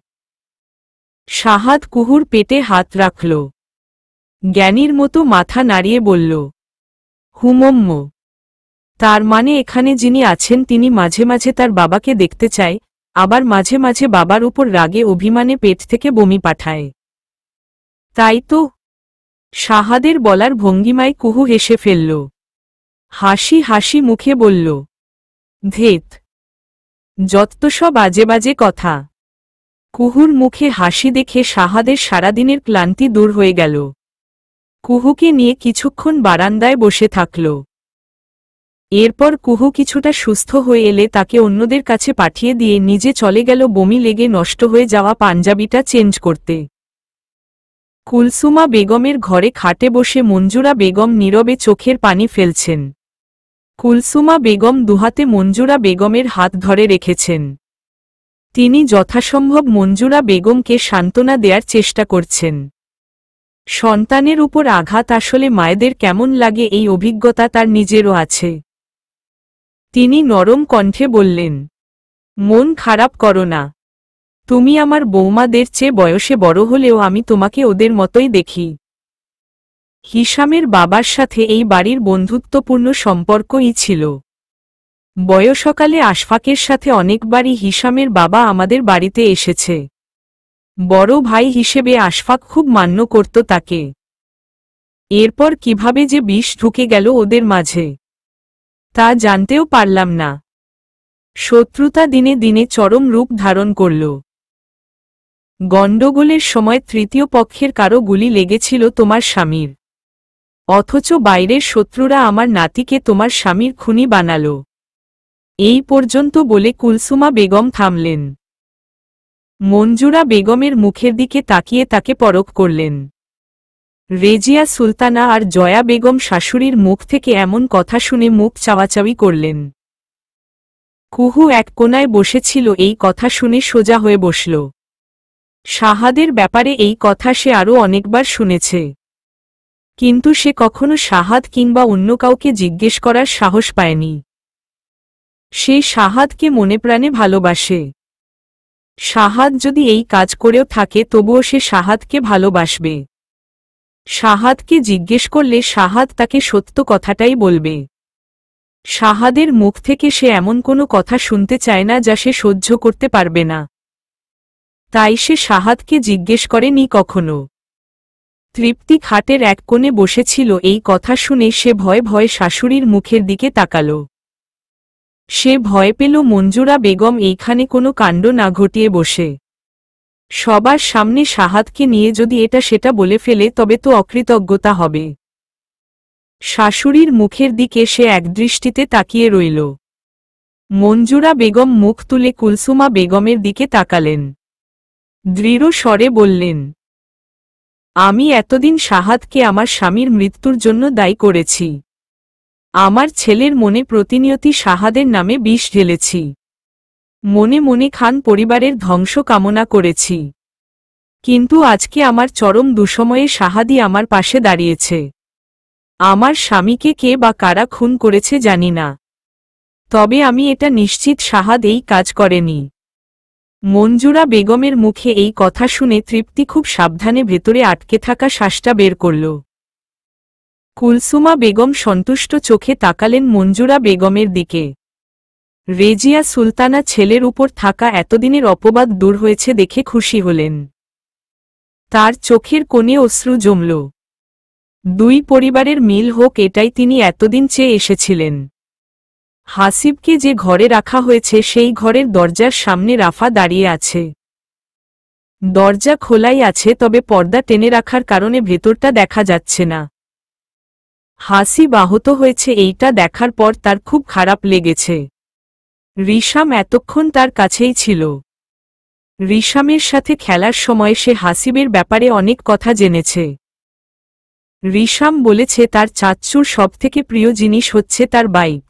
শাহাদ কুহুর পেটে হাত রাখল। জ্ঞানীর মতো মাথা নাড়িয়ে বলল, হুমম্ম। তার মানে এখানে যিনি আছেন তিনি মাঝে মাঝে তার বাবাকে দেখতে চায়, আবার মাঝে মাঝে বাবার উপর রাগে অভিমানে পেট থেকে বমি পাঠায়। তাই তো? শাহাদের বলার ভঙ্গিমায় কুহু হেসে ফেলল। হাসি হাসি মুখে বলল, ধেত, যত সব আজে বাজে কথা। কুহুর মুখে হাসি দেখে শাহাদের সারাদিনের ক্লান্তি দূর হয়ে গেল। কুহুকে নিয়ে কিছুক্ষণ বারান্দায় বসে থাকল। এরপর কুহু কিছুটা সুস্থ হয়ে এলে তাকে অন্যদের কাছে পাঠিয়ে দিয়ে নিজে চলে গেল বমি লেগে নষ্ট হয়ে যাওয়া পাঞ্জাবিটা চেঞ্জ করতে। কুলসুমা বেগমের ঘরে খাটে বসে মঞ্জুরা বেগম নীরবে চোখের পানি ফেলছেন। কুলসুমা বেগম দুহাতে মঞ্জুরা বেগমের হাত ধরে রেখেছেন। তিনি যথাসম্ভব মঞ্জুরা বেগমকে সান্ত্বনা দেওয়ার চেষ্টা করছেন। সন্তানের উপর আঘাত আসলে মায়েদের কেমন লাগে এই অভিজ্ঞতা তার নিজেরও আছে। তিনি নরম কণ্ঠে বললেন, মন খারাপ করো না। তুমি আমার বৌমাদের চেয়ে বয়সে বড় হলেও আমি তোমাকে ওদের মতোই দেখি। হিশামের বাবার সাথে এই বাড়ির বন্ধুত্বপূর্ণ সম্পর্কই ছিল। বয়সকালে আশফাকের সাথে অনেকবারই হিশামের বাবা আমাদের বাড়িতে এসেছে। বড় ভাই হিসেবে আশফাক খুব মান্য করত তাকে। এরপর কিভাবে যে বিষ ঢুকে গেল ওদের মাঝে তা জানতেও পারলাম না। শত্রুতা দিনে দিনে চরম রূপ ধারণ করল। গণ্ডগোলের সময় তৃতীয় পক্ষের কারো গুলি লেগেছিল তোমার স্বামীর, অথচ বাইরের শত্রুরা আমার নাতিকে তোমার স্বামীর খুনি বানাল। এই পর্যন্ত বলে কুলসুমা বেগম থামলেন। মঞ্জুরা বেগমের মুখের দিকে তাকিয়ে তাকে পরখ করলেন। রেজিয়া সুলতানা আর জয়া বেগম শাশুড়ির মুখ থেকে এমন কথা শুনে মুখ চাওয়াচাওয়ি করলেন। কুহু এক কোনায় বসেছিল, এই কথা শুনে সোজা হয়ে বসল। শাহাদের ব্যাপারে এই কথা সে আরও অনেকবার শুনেছে, কিন্তু সে কখনো শাহাদ কিংবা অন্য কাউকে জিজ্ঞেস করার সাহস পায়নি। সে শাহাদকে মনে প্রাণে ভালোবাসে। শাহাদ যদি এই কাজ করেও থাকে তবুও সে শাহাদকে ভালোবাসবে। শাহাদকে জিজ্ঞেস করলে শাহাদ তাকে সত্য কথাটাই বলবে। শাহাদের মুখ থেকে সে এমন কোনো কথা শুনতে চায় না যা সে সহ্য করতে পারবে না। তাই সে শাহাদকে জিজ্ঞেস করেনি কখনো। তৃপ্তি খাটের এক কোণে বসেছিল, এই কথা শুনে সে ভয়ে ভয়ে শাশুড়ির মুখের দিকে তাকাল। সে ভয় পেল মঞ্জুরা বেগম এইখানে কোনো কাণ্ড না ঘটিয়ে বসে সবার সামনে শাহাদকে নিয়ে যদি এটা সেটা বলে ফেলে তবে তো অকৃতজ্ঞতা হবে। শাশুড়ির মুখের দিকে সে একদৃষ্টিতে তাকিয়ে রইল। মঞ্জুরা বেগম মুখ তুলে কুলসুমা বেগমের দিকে তাকালেন। দৃঢ় স্বরে বললেন, আমি এতদিন শাহাদকে আমার স্বামীর মৃত্যুর জন্য দায়ী করেছি। আমার ছেলের মনে প্রতিনিয়তই শাহাদের নামে বিষ ঢেলেছি। মনে মনে খান পরিবারের ধ্বংস কামনা করেছি। কিন্তু আজকে আমার চরম দুঃসময়ে শাহাদই আমার পাশে দাঁড়িয়েছে। আমার স্বামীকে কে বা কারা খুন করেছে জানি না, তবে আমি এটা নিশ্চিত শাহাদ এই কাজ করেনি। মঞ্জুরা বেগমের মুখে এই কথা শুনে তৃপ্তি খুব সাবধানে ভেতরে আটকে থাকা শ্বাসটা বের করল। কুলসুমা বেগম সন্তুষ্ট চোখে তাকালেন মঞ্জুরা বেগমের দিকে। রেজিয়া সুলতানা ছেলের উপর থাকা এতদিনের অপবাদ দূর হয়েছে দেখে খুশি হলেন। তার চোখের কোণে অশ্রু জমল। দুই পরিবারের মিল হোক এটাই তিনি এতদিন চেয়ে এসেছিলেন। হাসিবকে যে ঘরে রাখা হয়েছে সেই ঘরের দরজার সামনে রাফা দাঁড়িয়ে আছে। দরজা খোলাই আছে, তবে পর্দা টেনে রাখার কারণে ভেতরটা দেখা যাচ্ছে না। হাসিব আহত হয়েছে এইটা দেখার পর তার খুব খারাপ লেগেছে। রিশাম এতক্ষণ তার কাছেই ছিল। রিশামের সাথে খেলার সময় সে হাসিবের ব্যাপারে অনেক কথা জেনেছে। রিশাম বলেছে তার চাচ্চুর সবথেকে প্রিয় জিনিস হচ্ছে তার বাইক।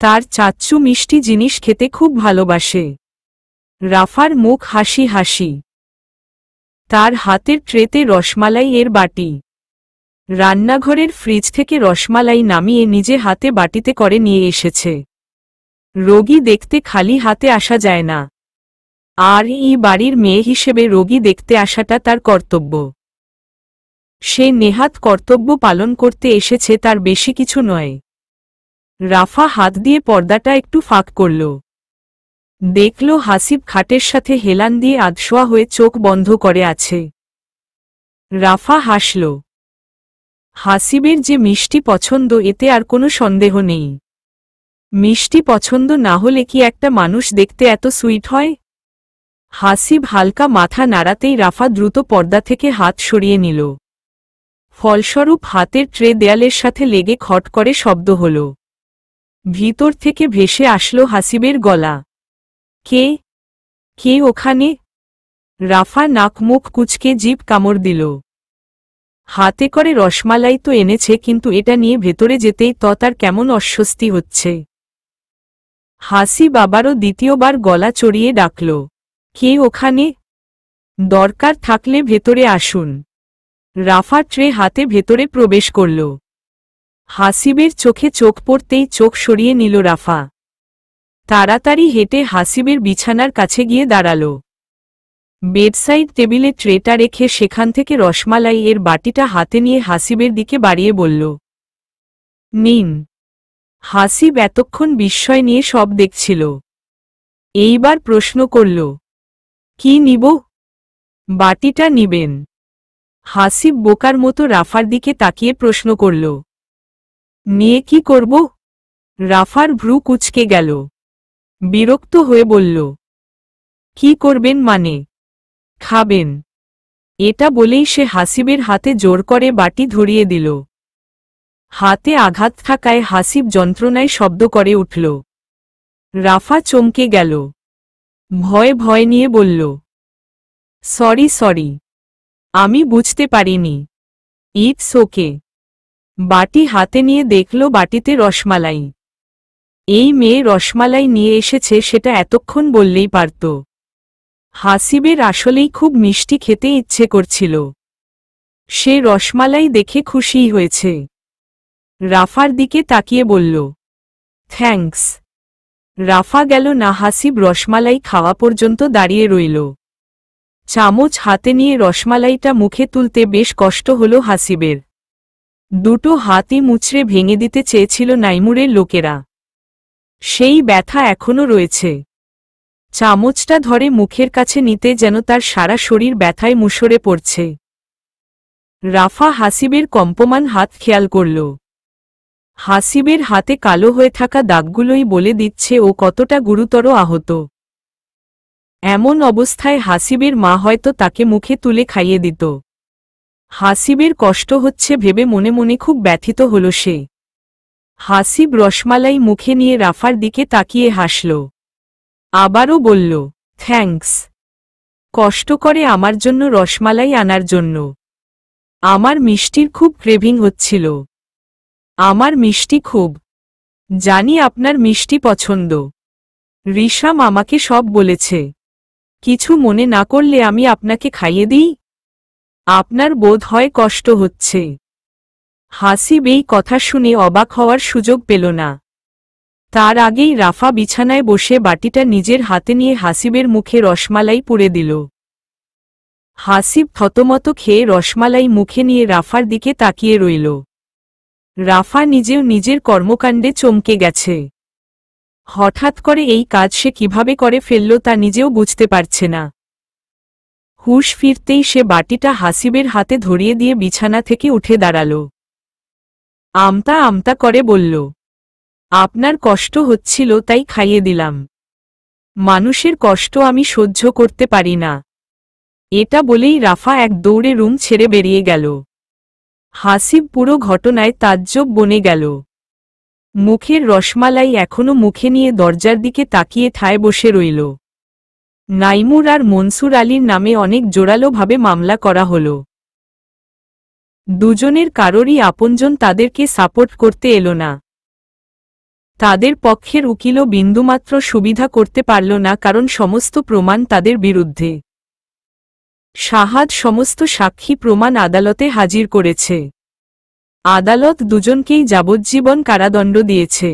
তার চাচ্চু মিষ্টি জিনিস খেতে খুব ভালোবাসে। রাফার মুখ হাসি হাসি। তার হাতের ট্রেতে রসমালাই এর বাটি। রান্নাঘরের ফ্রিজ থেকে রসমালাই নামিয়ে নিজে হাতে বাটিতে করে নিয়ে এসেছে। রোগী দেখতে খালি হাতে আসা যায় না, আর এই বাড়ির মেয়ে হিসেবে রোগী দেখতে আসাটা তার কর্তব্য। সে নেহাত কর্তব্য পালন করতে এসেছে, তার বেশি কিছু নয়। রাফা হাত দিয়ে পর্দাটা একটু ফাঁক করল। দেখল হাসিব খাটের সাথে হেলান দিয়ে আধশোয়া হয়ে চোখ বন্ধ করে আছে। রাফা হাসল। হাসিবের যে মিষ্টি পছন্দ এতে আর কোনো সন্দেহ নেই। মিষ্টি পছন্দ না হলে কি একটা মানুষ দেখতে এত সুইট হয়? হাসিব হালকা মাথা নাড়াতেই রাফা দ্রুত পর্দা থেকে হাত সরিয়ে নিল। ফলস্বরূপ হাতের ট্রে দেয়ালের সাথে লেগে খট করে শব্দ হল। ভিতর থেকে ভেসে আসলো হাসিবের গলা, কে কে ওখানে? রাফা নাক মুখ কুঁচকে জিভ কামড় দিল। হাতে করে রসমালাই তো এনেছে, কিন্তু এটা নিয়ে ভেতরে যেতেই তার কেমন অস্বস্তি হচ্ছে। হাসিব আবারও দ্বিতীয়বার গলা চড়িয়ে ডাকল, কে ওখানে? দরকার থাকলে ভেতরে আসুন। রাফা ট্রে হাতে ভেতরে প্রবেশ করল। হাসিবের চোখে চোখ পড়তেই চোখ সরিয়ে নিল রাফা। তাড়াতাড়ি হেঁটে হাসিবের বিছানার কাছে গিয়ে দাঁড়াল। বেডসাইড টেবিলে ট্রেটা রেখে সেখান থেকে রসমালাই এর বাটিটা হাতে নিয়ে হাসিবের দিকে বাড়িয়ে বলল, নিন। হাসিব এতক্ষণ বিস্ময় নিয়ে সব দেখছিল। এইবার প্রশ্ন করল, কি নিব? বাটিটা নিবেন? হাসিব বোকার মতো রাফার দিকে তাকিয়ে প্রশ্ন করল, নিয়ে কি করব? রাফার ভ্রু কুঁচকে গেল। বিরক্ত হয়ে বলল, কি করবেন মানে? খাবেন? এটা বলেই সে হাসিবের হাতে জোর করে বাটি ধরিয়ে দিল। হাতে আঘাত থাকায় হাসিব যন্ত্রণায় শব্দ করে উঠল। রাফা চমকে গেল। ভয় ভয় নিয়ে বলল, সরি, আমি বুঝতে পারিনি। It's okay. বাটি হাতে নিয়ে দেখল বাটিতে রসমালাই। এই মেয়ে রসমালাই নিয়ে এসেছে সেটা এতক্ষণ বললেই পারত। হাসিবের আসলেই খুব মিষ্টি খেতে ইচ্ছে করছিল। সে রসমালাই দেখে খুশিই হয়েছে। রাফার দিকে তাকিয়ে বলল, থ্যাঙ্কস। রাফা গেল না। হাসিব রসমালাই খাওয়া পর্যন্ত দাঁড়িয়ে রইল। চামচ হাতে নিয়ে রসমালাইটা মুখে তুলতে বেশ কষ্ট হল হাসিবের। দুটো হাতই মুচড়ে ভেঙে দিতে চেয়েছিল নাইমুরের লোকেরা। সেই ব্যথা এখনো রয়েছে। চামচটা ধরে মুখের কাছে নিতে যেন তার সারা শরীর ব্যথায় মুষড়ে পড়ছে। রাফা হাসিবের কম্পমান হাত খেয়াল করল। হাসিবের হাতে কালো হয়ে থাকা দাগগুলোই বলে দিচ্ছে ও কতটা গুরুতর আহত। এমন অবস্থায় হাসিবের মা হয়তো তাকে মুখে তুলে খাইয়ে দিত। হাসিবের কষ্ট হচ্ছে ভেবে মনে মনে খুব ব্যথিত হল সে। হাসিব রসমালাই মুখে নিয়ে রাফার দিকে তাকিয়ে হাসল। আবারও বলল, থ্যাঙ্কস, কষ্ট করে আমার জন্য রসমালাই আনার জন্য। আমার মিষ্টির খুব ক্রেভিং হচ্ছিল। আমার মিষ্টি খুব। জানি আপনার মিষ্টি পছন্দ। রিশাম আমাকে সব বলেছে। কিছু মনে না করলে আমি আপনাকে খাইয়ে দিই? আপনার বোধ হয় কষ্ট হচ্ছে। হাসিব এই কথা শুনে অবাক হওয়ার সুযোগ পেল না। তার আগেই রাফা বিছানায় বসে বাটিটা নিজের হাতে নিয়ে হাসিবের মুখে রসমালাই পুরে দিল। হাসিব থতমত খেয়ে রসমালাই মুখে নিয়ে রাফার দিকে তাকিয়ে রইল। রাফা নিজেও নিজের কর্মকাণ্ডে চমকে গেছে। হঠাৎ করে এই কাজ সে কিভাবে করে ফেলল তা নিজেও বুঝতে পারছে না। হুঁশ ফিরতেই সে বাটিটা হাসিবের হাতে ধরিয়ে দিয়ে বিছানা থেকে উঠে দাঁড়াল। আমতা আমতা করে বলল, আপনার কষ্ট হচ্ছিল তাই খাইয়ে দিলাম। মানুষের কষ্ট আমি সহ্য করতে পারি না। এটা বলেই রাফা এক দৌড়ে রুম ছেড়ে বেরিয়ে গেল। হাসিব পুরো ঘটনায় তাজ্জব বনে গেল। মুখের রসমালাই এখনো মুখে নিয়ে দরজার দিকে তাকিয়ে ঠায় বসে রইল। নাইমুর আর মনসুর আলীর নামে অনেক জোরালোভাবে মামলা করা হল। দুজনের কারোরই আপনজন তাদেরকে সাপোর্ট করতে এলো না। তাদের পক্ষের উকিলও বিন্দুমাত্র সুবিধা করতে পারল না, কারণ সমস্ত প্রমাণ তাদের বিরুদ্ধে। শাহাদ সমস্ত সাক্ষী প্রমাণ আদালতে হাজির করেছে। আদালত দুজনকেই যাবজ্জীবন কারাদণ্ড দিয়েছে।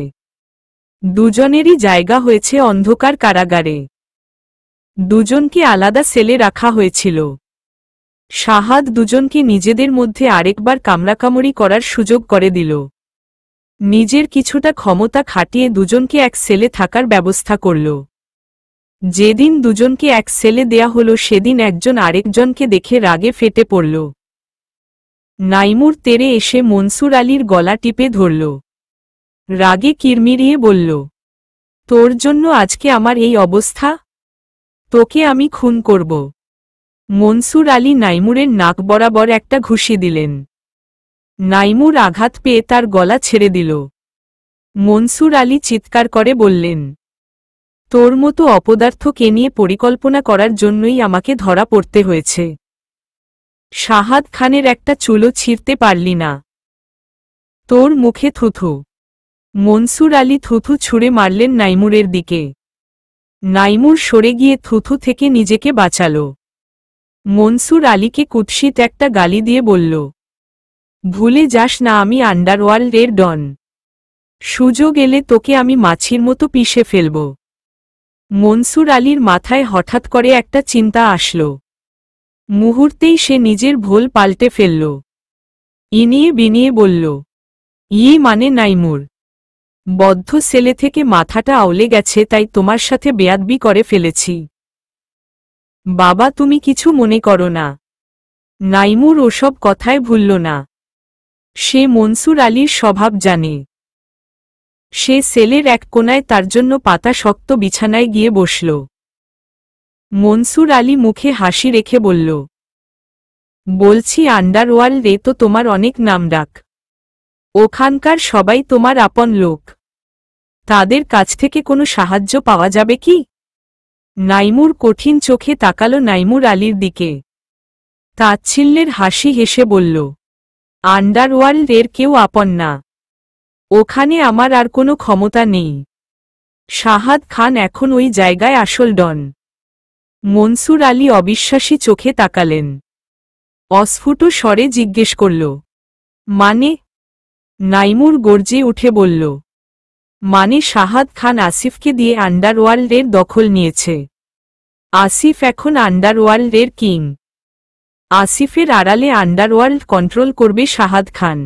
দুজনেরই জায়গা হয়েছে অন্ধকার কারাগারে। দুজনকে আলাদা সেলে রাখা হয়েছিল। শাহাদ দুজনকে নিজেদের মধ্যে আরেকবার কামড়াকামড়ি করার সুযোগ করে দিল। নিজের কিছুটা ক্ষমতা খাটিয়ে দুজনকে এক সেলে থাকার ব্যবস্থা করল। যেদিন দুজনকে এক সেলে দেয়া হলো সেদিন একজন আরেকজনকে দেখে রাগে ফেটে পড়ল। নাইমুর তেড়ে এসে মনসুর আলীর গলা টিপে ধরল। রাগে কিরমিরিয়ে বলল, তোর জন্য আজকে আমার এই অবস্থা? তোকে আমি খুন করব। মনসুর আলী নাইমুরের নাক বরাবর একটা ঘুষি দিলেন। নাইমুর আঘাত পেয়ে তার গলা ছেড়ে দিল। মনসুর আলী চিৎকার করে বললেন, তোর মতো অপদার্থকে নিয়ে পরিকল্পনা করার জন্যই আমাকে ধরা পড়তে হয়েছে। শাহাদ খানের একটা চুলও ছিঁড়তে পারলি না। তোর মুখে থুথু। মনসুর আলী থুথু ছুঁড়ে মারলেন নাইমুরের দিকে। নাইমুর সরে গিয়ে থুথু থেকে নিজেকে বাঁচাল। মনসুর আলীকে কুৎসিত একটা গালি দিয়ে বলল, ভুলে যাস না আমি আন্ডারওয়ার্ল্ডের ডন। সুযোগ এলে তোকে আমি মাছির মতো পিষে ফেলব। মনসুর আলীর মাথায় হঠাৎ করে একটা চিন্তা আসল। মুহূর্তেই সে নিজের ভুল পাল্টে ফেলল। ইনিয়ে বিনিয়ে বলল, মানে নাইমুর, বদ্ধ সেলে থেকে মাথাটা আউলে গেছে তাই তোমার সাথে বেয়াদবি করে ফেলেছি। বাবা তুমি কিছু মনে করো না। নাইমুর ওসব কথায় ভুলল না। সে মনসুর আলীর স্বভাব জানে। সে সেলের এক কোনায় তার জন্য পাতা শক্ত বিছানায় গিয়ে বসল। মনসুর আলী মুখে হাসি রেখে বলল, বলছি আন্ডারওয়ার্ল্ডে তো তোমার অনেক নামডাক। ওখানকার সবাই তোমার আপন লোক। তাদের কাছ থেকে কোনো সাহায্য পাওয়া যাবে কি? নাইমুর কঠিন চোখে তাকালো নাইমুর আলীর দিকে। তাচ্ছিল্যের হাসি হেসে বলল, আন্ডারওয়ার্ল্ডের কেউ আপন না। ওখানে আমার আর কোনো ক্ষমতা নেই। শাহাদ খান এখন ওই জায়গায় আসল ডন। মনসুর আলী অবিশ্বাসী চোখে তাকালেন। অস্ফুট স্বরে জিজ্ঞেস করল, মানে? নাইমুর গর্জে উঠে বলল, মানে শাহাদ খান আসিফকে দিয়ে আন্ডারওয়ার্ল্ডের দখল নিয়েছে। আসিফ এখন আন্ডারওয়ার্ল্ডের কিং। আসিফের আড়ালে আন্ডারওয়ার্ল্ড কন্ট্রোল করবে শাহাদ খান।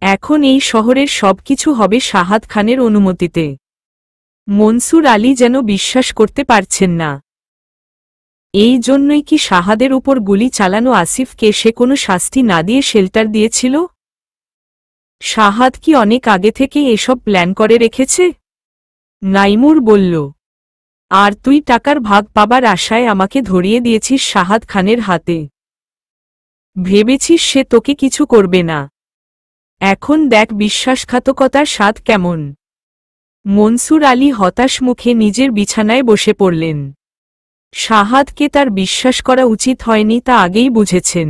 এখন এই শহরের সবকিছু হবে শাহাদ খানের অনুমতিতে। মনসুর আলী যেন বিশ্বাস করতে পারছেন না। এই জন্যই কি শাহাদের উপর গুলি চালানো আসিফকে সে কোনো শাস্তি না দিয়ে শেল্টার দিয়েছিল? শাহাদ কি অনেক আগে থেকে এসব প্ল্যান করে রেখেছে? নাইমুর বলল, আর তুই টাকার ভাগ পাবার আশায় আমাকে ধরিয়ে দিয়েছিস শাহাদ খানের হাতে। ভেবেছিস সে তোকে কিছু করবে না? এখন দেখ বিশ্বাসঘাতকতার স্বাদ কেমন। মনসুর আলী হতাশ মুখে নিজের বিছানায় বসে পড়লেন। শাহাদকে তার বিশ্বাস করা উচিত হয়নি তা আগেই বুঝেছেন।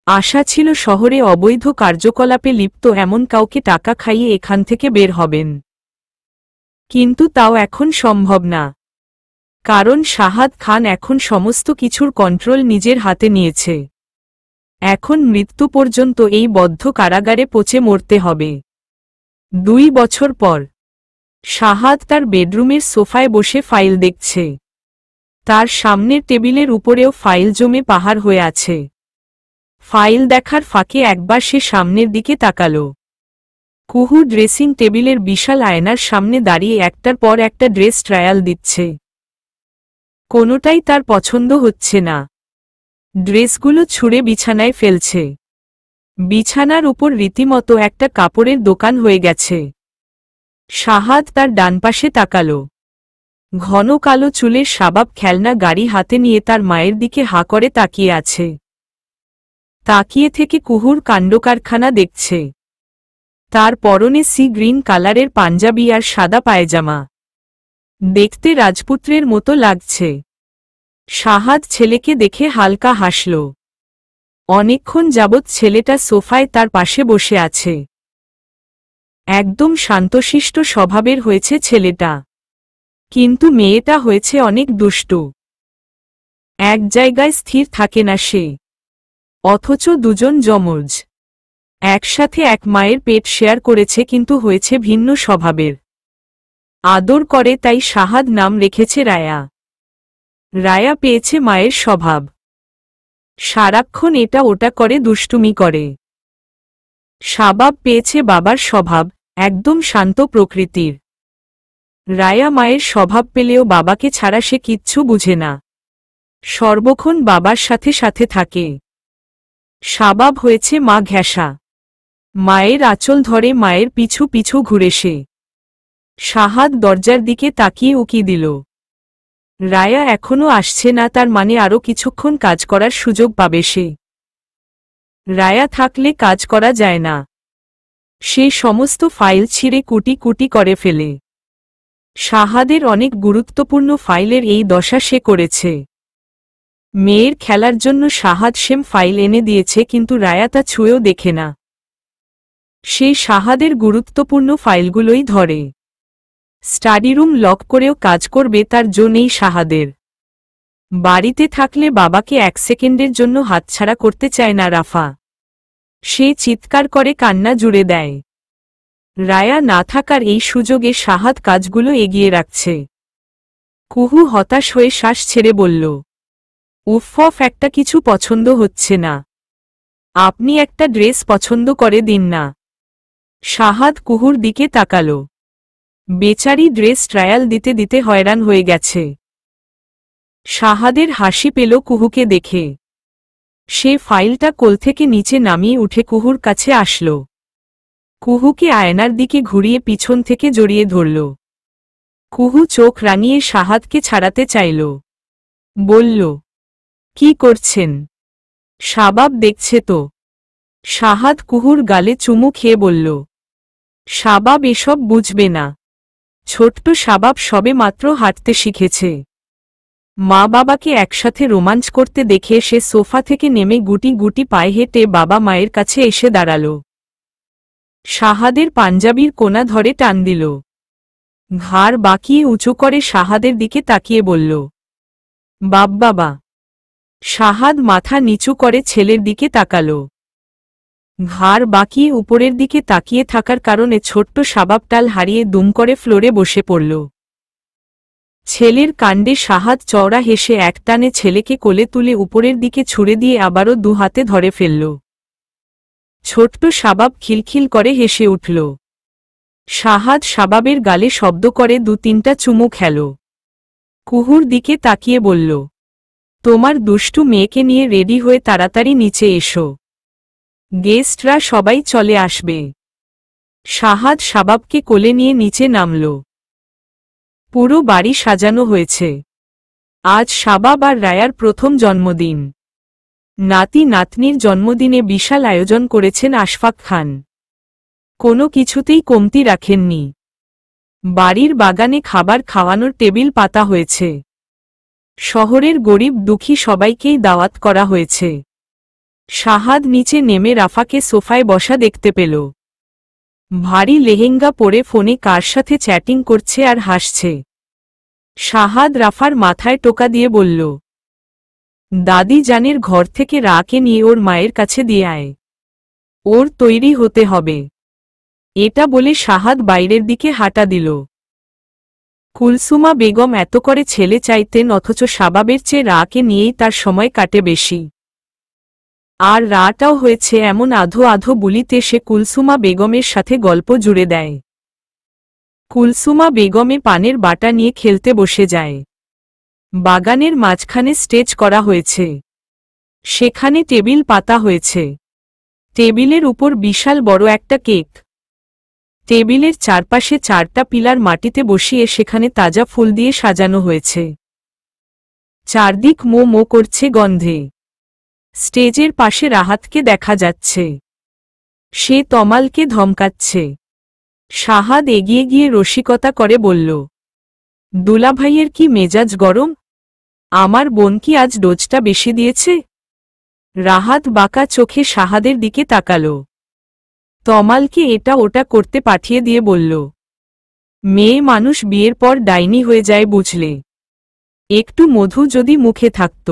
আশা ছিল শহরে অবৈধ কার্যকলাপে লিপ্ত এমন কাউকে টাকা খাইয়ে এখান থেকে বের হবেন, কিন্তু তাও এখন সম্ভব না, কারণ শাহাদ খান এখন সমস্ত কিছুর কন্ট্রোল নিজের হাতে নিয়েছে। এখন মৃত্যু পর্যন্ত এই বদ্ধ কারাগারে পচে মরতে হবে। 2 বছর পর শাহাদ তার বেডরুমের সোফায় বসে ফাইল দেখছে। তার সামনের টেবিলের উপরেও ফাইল জমে পাহাড় হয়ে আছে। ফাইল দেখার ফাঁকে একবার সে সামনের দিকে তাকালো। কুহু ড্রেসিং টেবিলের বিশাল আয়নার সামনে দাঁড়িয়ে একটার পর একটা ড্রেস ট্রায়াল দিচ্ছে। কোনোটাই তার পছন্দ হচ্ছে না। ড্রেসগুলো ছুঁড়ে বিছানায় ফেলছে। বিছানার উপর রীতিমতো একটা কাপড়ের দোকান হয়ে গেছে। শাহাদ তার ডানপাশে তাকালো। ঘন কালো চুলের শাবাব খেলনা গাড়ি হাতে নিয়ে তার মায়ের দিকে হাঁ করে তাকিয়ে আছে। তাকিয়ে থেকে কুহুর কাণ্ডকারখানা দেখছে। তার পরনে সি গ্রিন কালারের পাঞ্জাবি আর সাদা পায়জামা। দেখতে রাজপুত্রের মতো লাগছে। শাহাদ ছেলেকে দেখে হালকা হাসল। অনেকক্ষণ যাবৎ ছেলেটা সোফায় তার পাশে বসে আছে। একদম শান্তশিষ্ট স্বভাবের হয়েছে ছেলেটা, কিন্তু মেয়েটা হয়েছে অনেক দুষ্টু। এক জায়গায় স্থির থাকে না সে, অথচ দুজন যমজ একসাথে এক মায়ের পেট শেয়ার করেছে, কিন্তু হয়েছে ভিন্ন স্বভাবের। আদর করে, তাই শাহাদ নাম রেখেছে রায়া। রায়া পেয়েছে মায়ের স্বভাব, সারাক্ষণ এটা ওটা করে দুষ্টুমি করে। শাবাব পেয়েছে বাবার স্বভাব, একদম শান্ত প্রকৃতির। রায়া মায়ের স্বভাব পেলেও বাবাকে ছাড়া সে কিচ্ছু বুঝে না, সর্বক্ষণ বাবার সাথে সাথে থাকে। শাবাব হয়েছে মা ঘেঁষা, মায়ের আঁচল ধরে মায়ের পিছু পিছু ঘুরে সে। শাহাদ দরজার দিকে তাকিয়ে উকি দিল। রায়া এখনো আসছে না, তার মানে আরও কিছুক্ষণ কাজ করার সুযোগ পাবে সে। রায়া থাকলে কাজ করা যায় না। সে সমস্ত ফাইল ছিঁড়ে কুটি কুটি করে ফেলে। শাহাদের অনেক গুরুত্বপূর্ণ ফাইলের এই দশা সে করেছে। মেয়ের খেলার জন্য শাহাদ সেম ফাইল এনে দিয়েছে, কিন্তু রায়া তা ছুঁয়েও দেখে না। সে শাহাদের গুরুত্বপূর্ণ ফাইলগুলোই ধরে। স্টাডিরুম লক করেও কাজ করবে তার জো নেই শাহাদের। বাড়িতে থাকলে বাবাকে 1 সেকেন্ডের জন্য হাতছাড়া করতে চায় না রাফা। সে চিৎকার করে কান্না জুড়ে দেয়। রায়া না থাকার এই সুযোগে শাহাদ কাজগুলো এগিয়ে রাখছে। কুহু হতাশ হয়ে শ্বাস ছেড়ে বলল, উফফ, একটা কিছু পছন্দ হচ্ছে না। আপনি একটা ড্রেস পছন্দ করে দিন না। শাহাদ কুহুর দিকে তাকালো। বেচারি ড্রেস ট্রায়াল দিতে দিতে হয়রান হয়ে গেছে। শাহাদের হাসি পেল কুহুকে দেখে। সে ফাইলটা কোল থেকে নিচে নামিয়ে উঠে কুহুর কাছে আসল। কুহুকে আয়নার দিকে ঘুরিয়ে পিছন থেকে জড়িয়ে ধরল। কুহু চোখ রাঙিয়ে শাহাদকে ছাড়াতে চাইল। বলল, কি করছেন? শাবাব দেখছে তো। শাহাদ কুহুর গালে চুমু খেয়ে বলল, শাবাব এসব বুঝবে না। ছোট্ট শাবাব সবে মাত্র হাঁটতে শিখেছে। মা বাবাকে একসাথে রোমাঞ্চ করতে দেখে সে সোফা থেকে নেমে গুটি গুটি পায়ে হেঁটে বাবা মায়ের কাছে এসে দাঁড়াল। শাহাদের পাঞ্জাবির কোনা ধরে টান দিল। ঘাড় বাঁকিয়ে উঁচু করে শাহাদের দিকে তাকিয়ে বলল, বাবা। শাহাদ মাথা নিচু করে ছেলের দিকে তাকাল। ঘাড় বাঁকিয়ে উপরের দিকে তাকিয়ে থাকার কারণে ছোট্ট শাবাব টাল হারিয়ে দুম করে ফ্লোরে বসে পড়ল। ছেলের কাণ্ডে শাহাদ চওড়া হেসে একটানে ছেলেকে কোলে তুলে উপরের দিকে ছুঁড়ে দিয়ে আবারও 2 হাতে ধরে ফেলল। ছোট্ট শাবাব খিলখিল করে হেসে উঠল। শাহাদ শাবাবের গালে শব্দ করে 2-3টা চুমু খেল। কুহুর দিকে তাকিয়ে বলল, তোমার দুষ্টু মেয়েকে নিয়ে রেডি হয়ে তাড়াতাড়ি নিচে এসো। গেস্টরা সবাই চলে আসবে। শাহাদ শাবাবকে কোলে নিয়ে নিচে নামল। পুরো বাড়ি সাজানো হয়েছে। আজ শাবাব আর রায়ার প্রথম জন্মদিন। নাতি নাতনির জন্মদিনে বিশাল আয়োজন করেছেন আশফাক খান। কোনো কিছুতেই কমতি রাখেননি। বাড়ির বাগানে খাবার খাওয়ানোর টেবিল পাতা হয়েছে। শহরের গরিব দুঃখী সবাইকেই দাওয়াত করা হয়েছে। শাহাদ নিচে নেমে রাফাকে সোফায় বসা দেখতে পেল। ভারী লেহেঙ্গা পরে ফোনে কার সাথে চ্যাটিং করছে আর হাসছে। শাহাদ রাফার মাথায় টোকা দিয়ে বলল, দাদি জানের ঘর থেকে রাকে নিয়ে ওর মায়ের কাছে দিয়ে আয়, ওর তৈরি হতে হবে। এটা বলে শাহাদ বাইরের দিকে হাঁটা দিল। কুলসুমা বেগম এত করে ছেলে চাইতেন, অথচ শাবাবের চেয়ে রাকে নিয়েই তার সময় কাটে বেশি। আর রাটাও হয়েছে এমন আধো আধো বুলিতে সে কুলসুমা বেগমের সাথে গল্প জুড়ে দেয়। কুলসুমা বেগমে পানের বাটা নিয়ে খেলতে বসে যায়। বাগানের মাঝখানে স্টেজ করা হয়েছে। সেখানে টেবিল পাতা হয়েছে। টেবিলের উপর বিশাল বড় একটা কেক। টেবিলের চারপাশে 4টা পিলার মাটিতে বসিয়ে সেখানে তাজা ফুল দিয়ে সাজানো হয়েছে। চারদিক মো মো করছে গন্ধে। স্টেজের পাশে রাহাতকে দেখা যাচ্ছে। সে তমালকে ধমকাচ্ছে। শাহাদ এগিয়ে গিয়ে রসিকতা করে বলল, দুলাভাইয়ের কি মেজাজ গরম? আমার বোন কি আজ ডোজটা বেশি দিয়েছে? রাহাত বাঁকা চোখে শাহাদের দিকে তাকাল। তমালকে এটা ওটা করতে পাঠিয়ে দিয়ে বলল, মেয়ে মানুষ বিয়ের পর ডাইনি হয়ে যায় বুঝলে। একটু মধু যদি মুখে থাকত।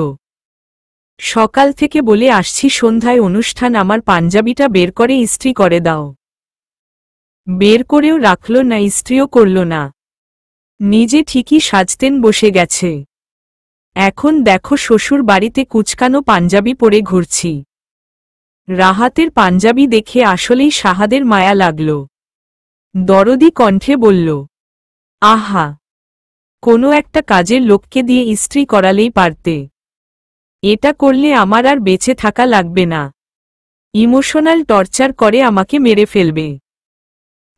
সকাল থেকে বলে আসছি সন্ধ্যায় অনুষ্ঠান, আমার পাঞ্জাবিটা বের করে ইস্ত্রি করে দাও। বের করেও রাখল না, ইস্ত্রিও করল না। নিজে ঠিকই সাজতেন বসে গেছে। এখন দেখো শ্বশুর বাড়িতে কুচকানো পাঞ্জাবি পরে ঘুরছি। রাহাতের পাঞ্জাবি দেখে আসলেই শাহাদের মায়া লাগল। দরদি কণ্ঠে বলল, আহা, কোনো একটা কাজের লোককে দিয়ে ইস্ত্রি করালেই পারতে। এটা করলে আমার আর বেঁচে থাকা লাগবে না। ইমোশনাল টর্চার করে আমাকে মেরে ফেলবে।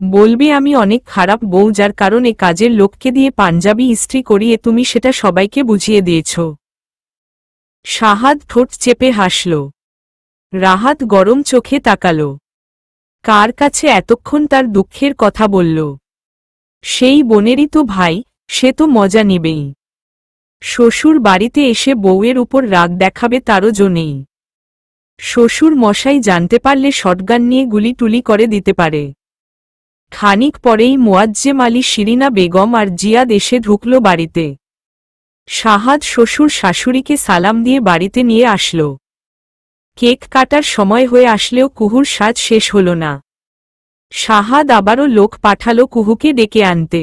বলবে আমি অনেক খারাপ বউ, যার কারণে কাজের লোককে দিয়ে পাঞ্জাবি ইস্ত্রি করিয়ে তুমি সেটা সবাইকে বুঝিয়ে দিয়েছ। শাহাদ ঠোঁট চেপে হাসল। রাহাত গরম চোখে তাকাল। কার কাছে এতক্ষণ তার দুঃখের কথা বলল? সেই বোনেরই তো ভাই, সে তো মজা নিবেই। শ্বশুর বাড়িতে এসে বউয়ের উপর রাগ দেখাবে তারও জো নেই। শ্বশুর মশাই জানতে পারলে শটগান নিয়ে গুলি টুলি করে দিতে পারে। খানিক পরেই মোয়াজ্জেম আলী, শিরিনা বেগম আর জিয়াদ এসে ঢুকল বাড়িতে। শাহাদ শ্বশুর শাশুড়িকে সালাম দিয়ে বাড়িতে নিয়ে আসল। কেক কাটার সময় হয়ে আসলেও কুহুর সাজ শেষ হল না। শাহাদ আবারও লোক পাঠালো কুহুকে ডেকে আনতে।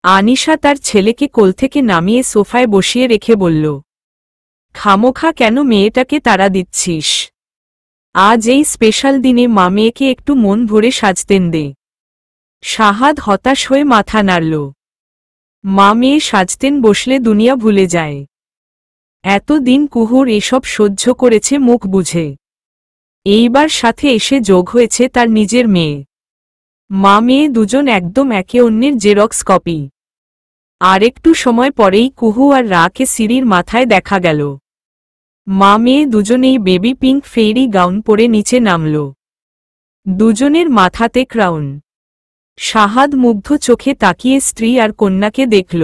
আনিশা তার ছেলেকে কোল থেকে নামিয়ে সোফায় বসিয়ে রেখে বলল, খামোখা কেন মেয়েটাকে তাড়া দিচ্ছিস? আজ এই স্পেশাল দিনে মা মেয়েকে একটু মন ভরে সাজতেন দে। শাহাদ হতাশ হয়ে মাথা নাড়ল। মা মেয়ে সাজতেন বসলে দুনিয়া ভুলে যায়। এতদিন কুহুর এসব সহ্য করেছে মুখ বুঝে। এইবার সাথে এসে যোগ হয়েছে তার নিজের মেয়ে। মা মেয়ে দুজন একদম একে অন্যের জেরক্স কপি। আর একটু সময় পরেই কুহু আর রাকে সিঁড়ির মাথায় দেখা গেল। মা মেয়ে দুজনেই বেবি পিঙ্ক ফেরি গাউন পরে নিচে নামল। দুজনের মাথাতে ক্রাউন। শাহাদ মুগ্ধ চোখে তাকিয়ে স্ত্রী আর কন্যাকে দেখল।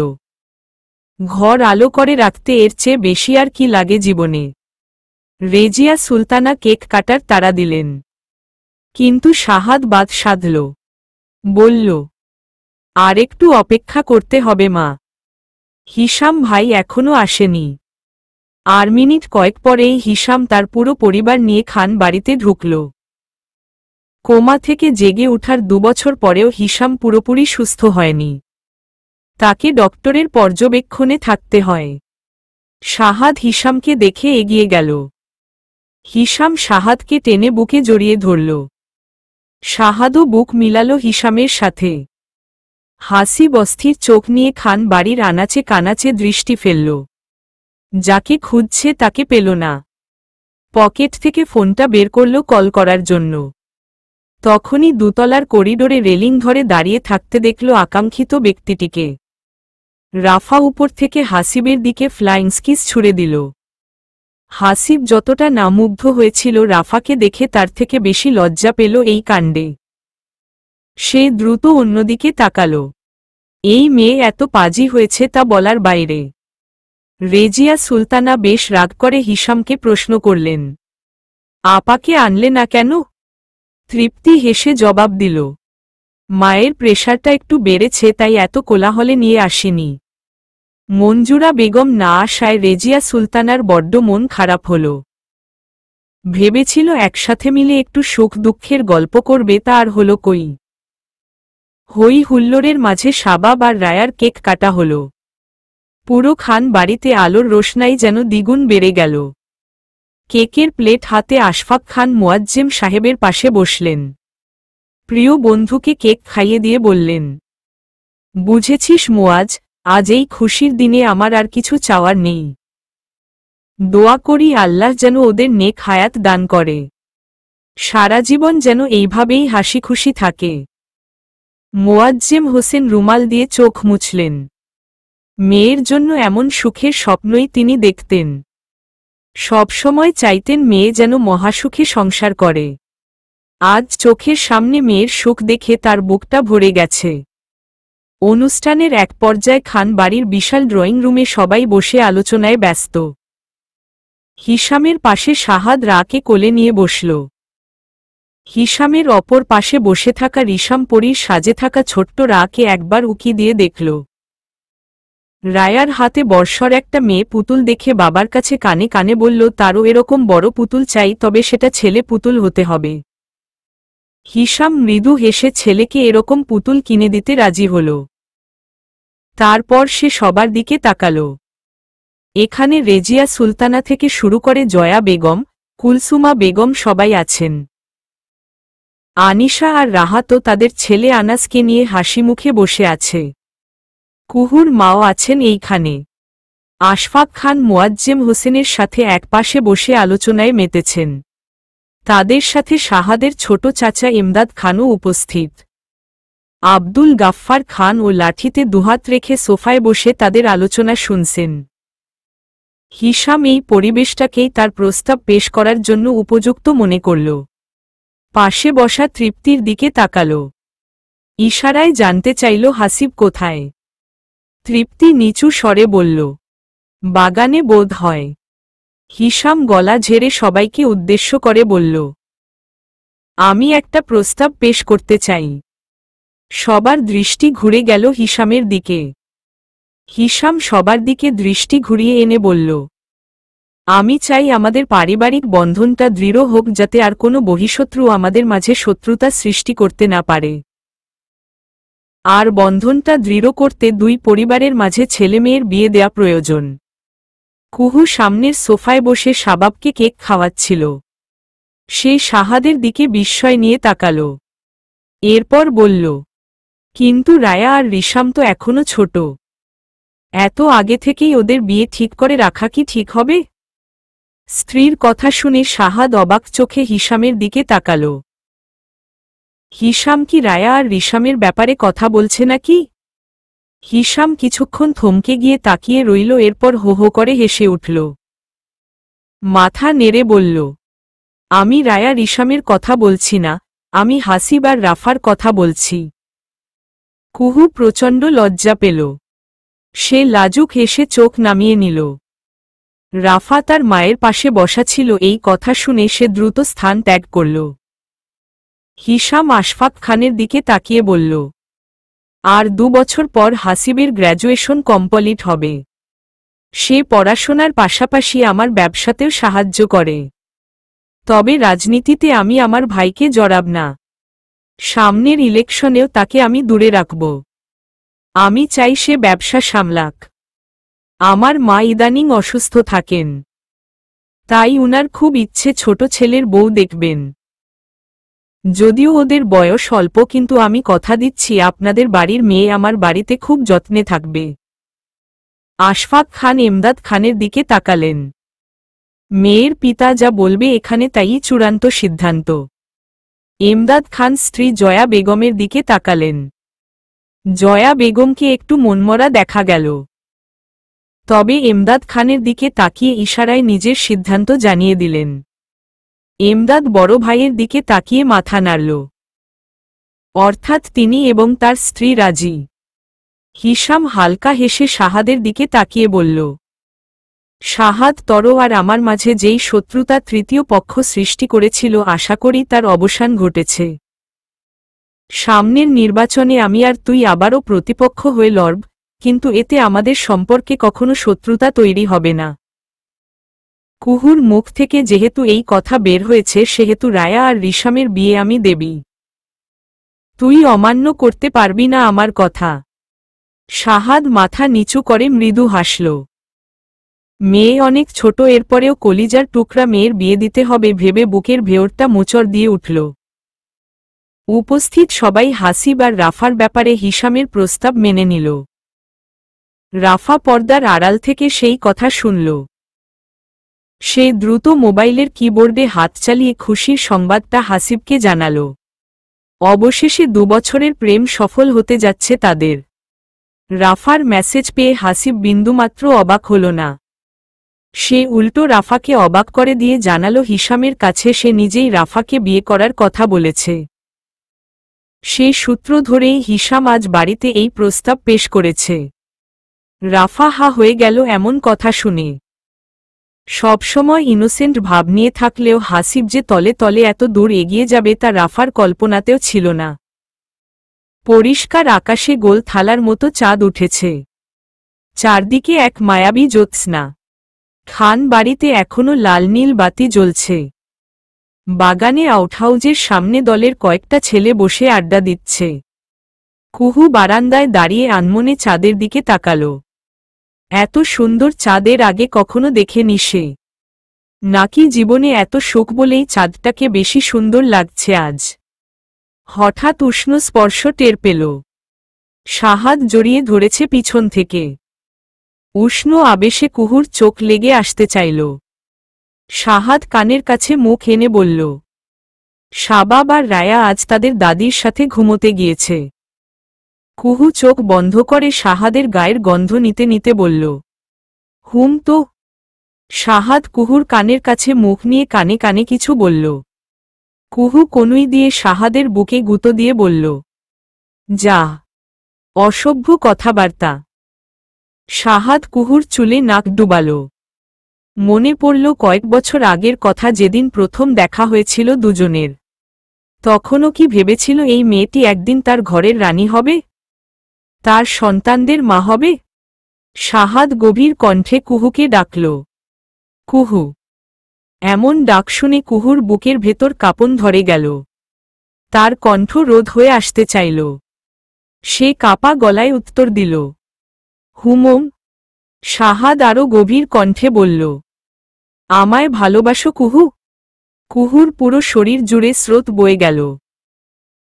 ঘর আলো করে রাখতে এর চেয়ে বেশি আর কি লাগে জীবনে। রেজিয়া সুলতানা কেক কাটার তাড়া দিলেন। কিন্তু শাহাদ বাদ সাধল। বলল, আর একটু অপেক্ষা করতে হবে মা। হিশাম ভাই এখনো আসেনি। আর মিনিট কয়েক পরেই হিশাম তার পুরো পরিবার নিয়ে খান বাড়িতে ঢুকল। কোমা থেকে জেগে ওঠার 2 বছর পরেও হিশাম পুরোপুরি সুস্থ হয়নি। তাকে ডক্টরের পর্যবেক্ষণে থাকতে হয়। শাহাদ হিশামকে দেখে এগিয়ে গেল। হিশাম শাহাদকে টেনে বুকে জড়িয়ে ধরল। শাহাদও বুক মিলাল হিশামের সাথে। হাসি বস্থির চোখ নিয়ে খান বাড়ির আনাচে কানাচে দৃষ্টি ফেলল। যাকে খুঁজছে তাকে পেল না। পকেট থেকে ফোনটা বের করল কল করার জন্য। তখনই দুতলার করিডোরে রেলিং ধরে দাঁড়িয়ে থাকতে দেখল আকাঙ্ক্ষিত ব্যক্তিটিকে। রাফা উপর থেকে হাসিবের দিকে ফ্লাইং কিস ছুড়ে দিল। হাসিব যতটা না মুগ্ধ হয়েছিল রাফাকে দেখে তার থেকে বেশি লজ্জা পেল এই কাণ্ডে। সে দ্রুত অন্যদিকে তাকাল। এই মেয়ে এত পাজি হয়েছে তা বলার বাইরে। রেজিয়া সুলতানা বেশ রাগ করে হিশামকে প্রশ্ন করলেন, আপাকে আনলে না কেন? তৃপ্তি হেসে জবাব দিল, মায়ের প্রেশারটা একটু বেড়েছে তাই এত কোলাহলে নিয়ে আসেনি। মঞ্জুরা বেগম না আসায় রেজিয়া সুলতানার বড্ড মন খারাপ হল। ভেবেছিল একসাথে মিলে একটু সুখ দুঃখের গল্প করবে, তা আর হল কই। হই হুল্লোড়ের মাঝে শাবাব আর রায়ার কেক কাটা হল। পুরো খান বাড়িতে আলোর রোশনাই যেন দ্বিগুণ বেড়ে গেল। কেকের প্লেট হাতে আশফাক খান মুয়াজ্জেম সাহেবের পাশে বসলেন। প্রিয় বন্ধুকে কেক খাইয়ে দিয়ে বললেন, বুঝেছিস মুয়াজ, আজ এই খুশির দিনে আমার আর কিছু চাওয়ার নেই। দোয়া করি আল্লাহ যেন ওদের নেক হায়াত দান করে, সারা জীবন যেন এইভাবেই হাসি খুশি থাকে। মুয়াজ্জেম হোসেন রুমাল দিয়ে চোখ মুছলেন। মেয়ের জন্য এমন সুখের স্বপ্নই তিনি দেখতেন। সবসময় চাইতেন মেয়ে যেন মহাসুখে সংসার করে। আজ চোখের সামনে মেয়ের সুখ দেখে তার বুকটা ভরে গেছে। অনুষ্ঠানের এক পর্যায়ে খান বাড়ির বিশাল ড্রয়িং রুমে সবাই বসে আলোচনায় ব্যস্ত। হিশামের পাশে শাহাদ রাকে কোলে নিয়ে বসল। হিশামের অপর পাশে বসে থাকা রিশাম পরীর সাজে থাকা ছোট্ট রাকে একবার উকি দিয়ে দেখল। রায়ার হাতে বর্ষর একটা মেয়ে পুতুল দেখে বাবার কাছে কানে কানে বলল, তারও এরকম বড় পুতুল চাই, তবে সেটা ছেলে পুতুল হতে হবে। হিশাম মৃদু হেসে ছেলেকে এরকম পুতুল কিনে দিতে রাজি হল। তারপর সে সবার দিকে তাকাল। এখানে রেজিয়া সুলতানা থেকে শুরু করে জয়া বেগম, কুলসুমা বেগম সবাই আছেন। আনিশা আর রাহাতও তাদের ছেলে আনাসকে নিয়ে হাসিমুখে বসে আছে। কুহুর মাও আছেন এইখানে। আশফাক খান মুয়াজ্জেম হোসেনের সাথে একপাশে বসে আলোচনায় মেতেছেন। তাদের সাথে শাহাদের ছোট চাচা ইমদাদ খানও উপস্থিত। আব্দুল গাফফার খান ও লাঠিতে দুহাত রেখে সোফায় বসে তাদের আলোচনা শুনছেন। হিশাম এই পরিবেশটাকেই তার প্রস্তাব পেশ করার জন্য উপযুক্ত মনে করল। পাশে বসা তৃপ্তির দিকে তাকাল। ইশারায় জানতে চাইল হাসিব কোথায়। তৃপ্তি নিচু স্বরে বলল, বাগানে বোধ হয়। হিশাম গলা ঝেড়ে সবাইকে উদ্দেশ্য করে বলল, আমি একটা প্রস্তাব পেশ করতে চাই। সবার দৃষ্টি ঘুরে গেল হিশামের দিকে। হিশাম সবার দিকে দৃষ্টি ঘুরিয়ে এনে বলল, আমি চাই আমাদের পারিবারিক বন্ধনটা দৃঢ় হোক, যাতে আর কোনো বহিঃশত্রু আমাদের মাঝে শত্রুতা সৃষ্টি করতে না পারে। আর বন্ধনটা দৃঢ় করতে দুই পরিবারের মাঝে ছেলেমেয়ের বিয়ে দেয়া প্রয়োজন। কুহু সামনের সোফায় বসে শাবাবকে কেক খাওয়াচ্ছিল। সে শাহাদের দিকে বিস্ময় নিয়ে তাকাল। এরপর বলল, কিন্তু রায়া আর রিশাম তো এখনো ছোট। এত আগে থেকেই ওদের বিয়ে ঠিক করে রাখা কি ঠিক হবে? স্ত্রীর কথা শুনে শাহাদ অবাক চোখে হিশামের দিকে তাকাল। হিশাম কি রায়া আর রিশামের ব্যাপারে কথা বলছে নাকি? হিশাম কিছুক্ষণ থমকে গিয়ে তাকিয়ে রইল, এরপর হো হো করে হেসে উঠল। মাথা নেড়ে বলল, আমি রায়া রিশামের কথা বলছি না, আমি হাসিব আর রাফার কথা বলছি। কুহু প্রচণ্ড লজ্জা পেল। সে লাজুক হেসে চোখ নামিয়ে নিল। রাফা তার মায়ের পাশে বসা ছিল, এই কথা শুনে সে দ্রুত স্থান ত্যাগ করল। হিশাম আশফাক খানের দিকে তাকিয়ে বলল, আর 2 বছর পর হাসিবের গ্র্যাজুয়েশন কমপ্লিট হবে। সে পড়াশোনার পাশাপাশি আমার ব্যবসাতেও সাহায্য করে। তবে রাজনীতিতে আমি আমার ভাইকে জড়াব না। সামনের ইলেকশনেও তাকে আমি দূরে রাখব। আমি চাই সে ব্যবসা সামলাক। আমার মা ইদানিং অসুস্থ থাকেন, তাই উনার খুব ইচ্ছে ছোট ছেলের বউ দেখবেন। যদিও ওদের বয়স অল্প, কিন্তু আমি কথা দিচ্ছি আপনাদের বাড়ির মেয়ে আমার বাড়িতে খুব যত্নে থাকবে। আশফাক খান ইমদাদ খানের দিকে তাকালেন। মেয়ের পিতা যা বলবে এখানে তাই চূড়ান্ত সিদ্ধান্ত। এমদাদ খান স্ত্রী জয়া বেগমের দিকে তাকালেন। জয়া বেগমকে একটু মনমরা দেখা গেল। তবে এমদাদ খানের দিকে তাকিয়ে ইশারায় নিজের সিদ্ধান্ত জানিয়ে দিলেন। এমদাদ বড় ভাইয়ের দিকে তাকিয়ে মাথা নাড়ল। অর্থাৎ তিনি এবং তার স্ত্রী রাজি। হিশাম হালকা হেসে শাহাদের দিকে তাকিয়ে বলল, শাহাদ, তর আর আমার মাঝে যেই শত্রুতা তৃতীয় পক্ষ সৃষ্টি করেছিল আশা করি তার অবসান ঘটেছে। সামনের নির্বাচনে আমি আর তুই আবারও প্রতিপক্ষ হয়ে লড়ব, কিন্তু এতে আমাদের সম্পর্কে কখনো শত্রুতা তৈরি হবে না। কুহুর মুখ থেকে যেহেতু এই কথা বের হয়েছে সেহেতু রায়া আর রিশামের বিয়ে আমি দেবি। তুই অমান্য করতে পারবি না আমার কথা। শাহাদ মাথা নিচু করে মৃদু হাসল। মেয়ে অনেক ছোট, এরপরেও কলিজার টুকরা মেয়ের বিয়ে দিতে হবে ভেবে বুকের ভেওরটা মোচড় দিয়ে উঠল। উপস্থিত সবাই হাসিব আর রাফার ব্যাপারে হিশামের প্রস্তাব মেনে নিল। রাফা পর্দার আড়াল থেকে সেই কথা শুনল। সে দ্রুত মোবাইলের কিবোর্ডে হাত চালিয়ে খুশির সংবাদটা হাসিবকে জানাল। অবশেষে 2 বছরের প্রেম সফল হতে যাচ্ছে তাদের। রাফার মেসেজ পেয়ে হাসিব বিন্দুমাত্র অবাক হল না। সে উল্টো রাফাকে অবাক করে দিয়ে জানাল হিশামের কাছে সে নিজেই রাফাকে বিয়ে করার কথা বলেছে। সেই সূত্র ধরেই হিশাম আজ বাড়িতে এই প্রস্তাব পেশ করেছে। রাফা হা হয়ে গেল এমন কথা শুনে। সবসময় ইনোসেন্ট ভাব নিয়ে থাকলেও হাসিব যে তলে তলে এত দূর এগিয়ে যাবে তা রাফার কল্পনাতেও ছিল না। পরিষ্কার আকাশে গোল থালার মতো চাঁদ উঠেছে। চারদিকে এক মায়াবী জ্যোৎস্না। খান বাড়িতে এখনো লাল নীল বাতি জ্বলছে। বাগানে আউটহাউজের সামনে দলের কয়েকটা ছেলে বসে আড্ডা দিচ্ছে। কুহু বারান্দায় দাঁড়িয়ে আনমনে চাঁদের দিকে তাকাল। এত সুন্দর চাঁদের আগে কখনো দেখেনি সে। নাকি জীবনে এত সুখ বলেই চাঁদটাকে বেশি সুন্দর লাগছে আজ। হঠাৎ উষ্ণ স্পর্শ টের পেল। শাহাদ জড়িয়ে ধরেছে পিছন থেকে। উষ্ণ আবেশে কুহুর চোখ লেগে আসতে চাইল। শাহাদ কানের কাছে মুখ এনে বলল, শাবাব আর রায়া আজ তাদের দাদির সাথে ঘুমোতে গিয়েছে। কুহু চোখ বন্ধ করে শাহাদের গায়ের গন্ধ নিতে নিতে বলল, হুম তো। শাহাদ কুহুর কানের কাছে মুখ নিয়ে কানে কানে কিছু বলল। কুহু কনুই দিয়ে শাহাদের বুকে গুঁতো দিয়ে বলল, যা, অসভ্য কথাবার্তা। শাহাদ কুহুর চুলে নাক ডুবাল। মনে পড়ল কয়েক বছর আগের কথা, যেদিন প্রথম দেখা হয়েছিল দুজনের। তখনও কি ভেবেছিল এই মেয়েটি একদিন তার ঘরের রানী হবে, তার সন্তানদের মা হবে। শাহাদ গভীর কণ্ঠে কুহুকে ডাকল, কুহু। এমন ডাক শুনে কুহুর বুকের ভেতর কাঁপন ধরে গেল। তার কণ্ঠ রোধ হয়ে আসতে চাইল। সে কাঁপা গলায় উত্তর দিল, হুমম। শাহাদ আরও গভীর কণ্ঠে বলল, আমায় ভালোবাসো কুহু। কুহুর পুরো শরীর জুড়ে স্রোত বয়ে গেল।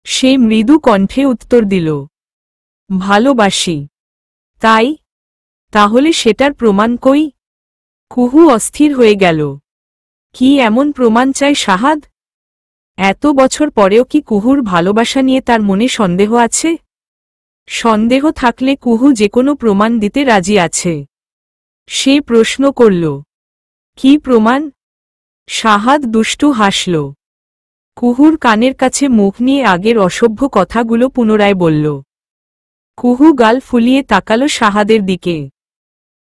সে মৃদু কণ্ঠে উত্তর দিল, ভালোবাসি। তাই? তাহলে সেটার প্রমাণ কই? কুহু অস্থির হয়ে গেল। কি এমন প্রমাণ চায় শাহাদ? এত বছর পরেও কি কুহুর ভালোবাসা নিয়ে তার মনে সন্দেহ আছে? সন্দেহ থাকলে কুহু যে কোনো প্রমাণ দিতে রাজি আছে। সে প্রশ্ন করল, কি প্রমাণ? শাহাদ দুষ্টু হাসল। কুহুর কানের কাছে মুখ নিয়ে আগের অসভ্য কথাগুলো পুনরায় বলল। কুহু গাল ফুলিয়ে তাকাল শাহাদের দিকে।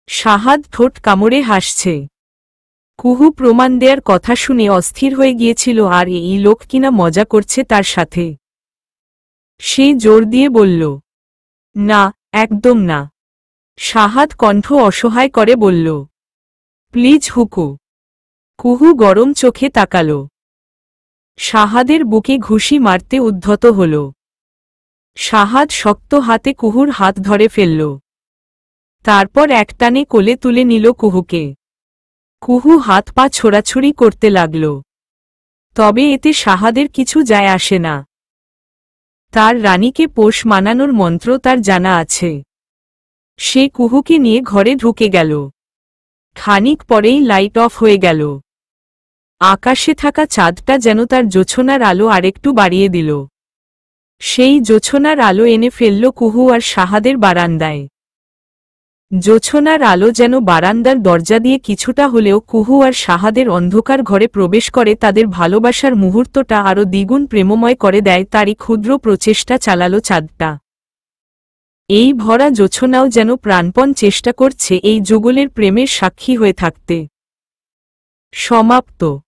শাহাদ ঠোঁট কামড়ে হাসছে। কুহু প্রমাণ দেয়ার কথা শুনে অস্থির হয়ে গিয়েছিল, আর এই লোক কিনা মজা করছে তার সাথে। সে জোর দিয়ে বলল, না, একদম না। শাহাদ কণ্ঠ অসহায় করে বলল, প্লিজ হুকু। কুহু গরম চোখে তাকাল। শাহাদের বুকে ঘুষি মারতে উদ্ধত হল। শাহাদ শক্ত হাতে কুহুর হাত ধরে ফেলল। তারপর একটানে কোলে তুলে নিল কুহুকে। কুহু হাত পা ছোড়াছুড়ি করতে লাগল। তবে এতে শাহাদের কিছু যায় আসে না। তার রানীকে পোষ মানানোর মন্ত্র তার জানা আছে। সে কুহুকে নিয়ে ঘরে ঢুকে গেল। খানিক পরেই লাইট অফ হয়ে গেল। আকাশে থাকা চাঁদটা যেন তার জোছনার আলো আরেকটু বাড়িয়ে দিল। সেই জোছনার আলো এনে ফেলল কুহু আর সাহাদের বারান্দায়। জোছনার আলো যেন বারান্দার দরজা দিয়ে কিছুটা হলেও কুহু আর সাহাদের অন্ধকার ঘরে প্রবেশ করে তাদের ভালোবাসার মুহূর্তটা আরও দ্বিগুণ প্রেমময় করে দেয়। তারই ক্ষুদ্র প্রচেষ্টা চালালো চাঁদটা। এই ভরা জোছনাও যেন প্রাণপণ চেষ্টা করছে এই যুগলের প্রেমের সাক্ষী হয়ে থাকতে। সমাপ্ত।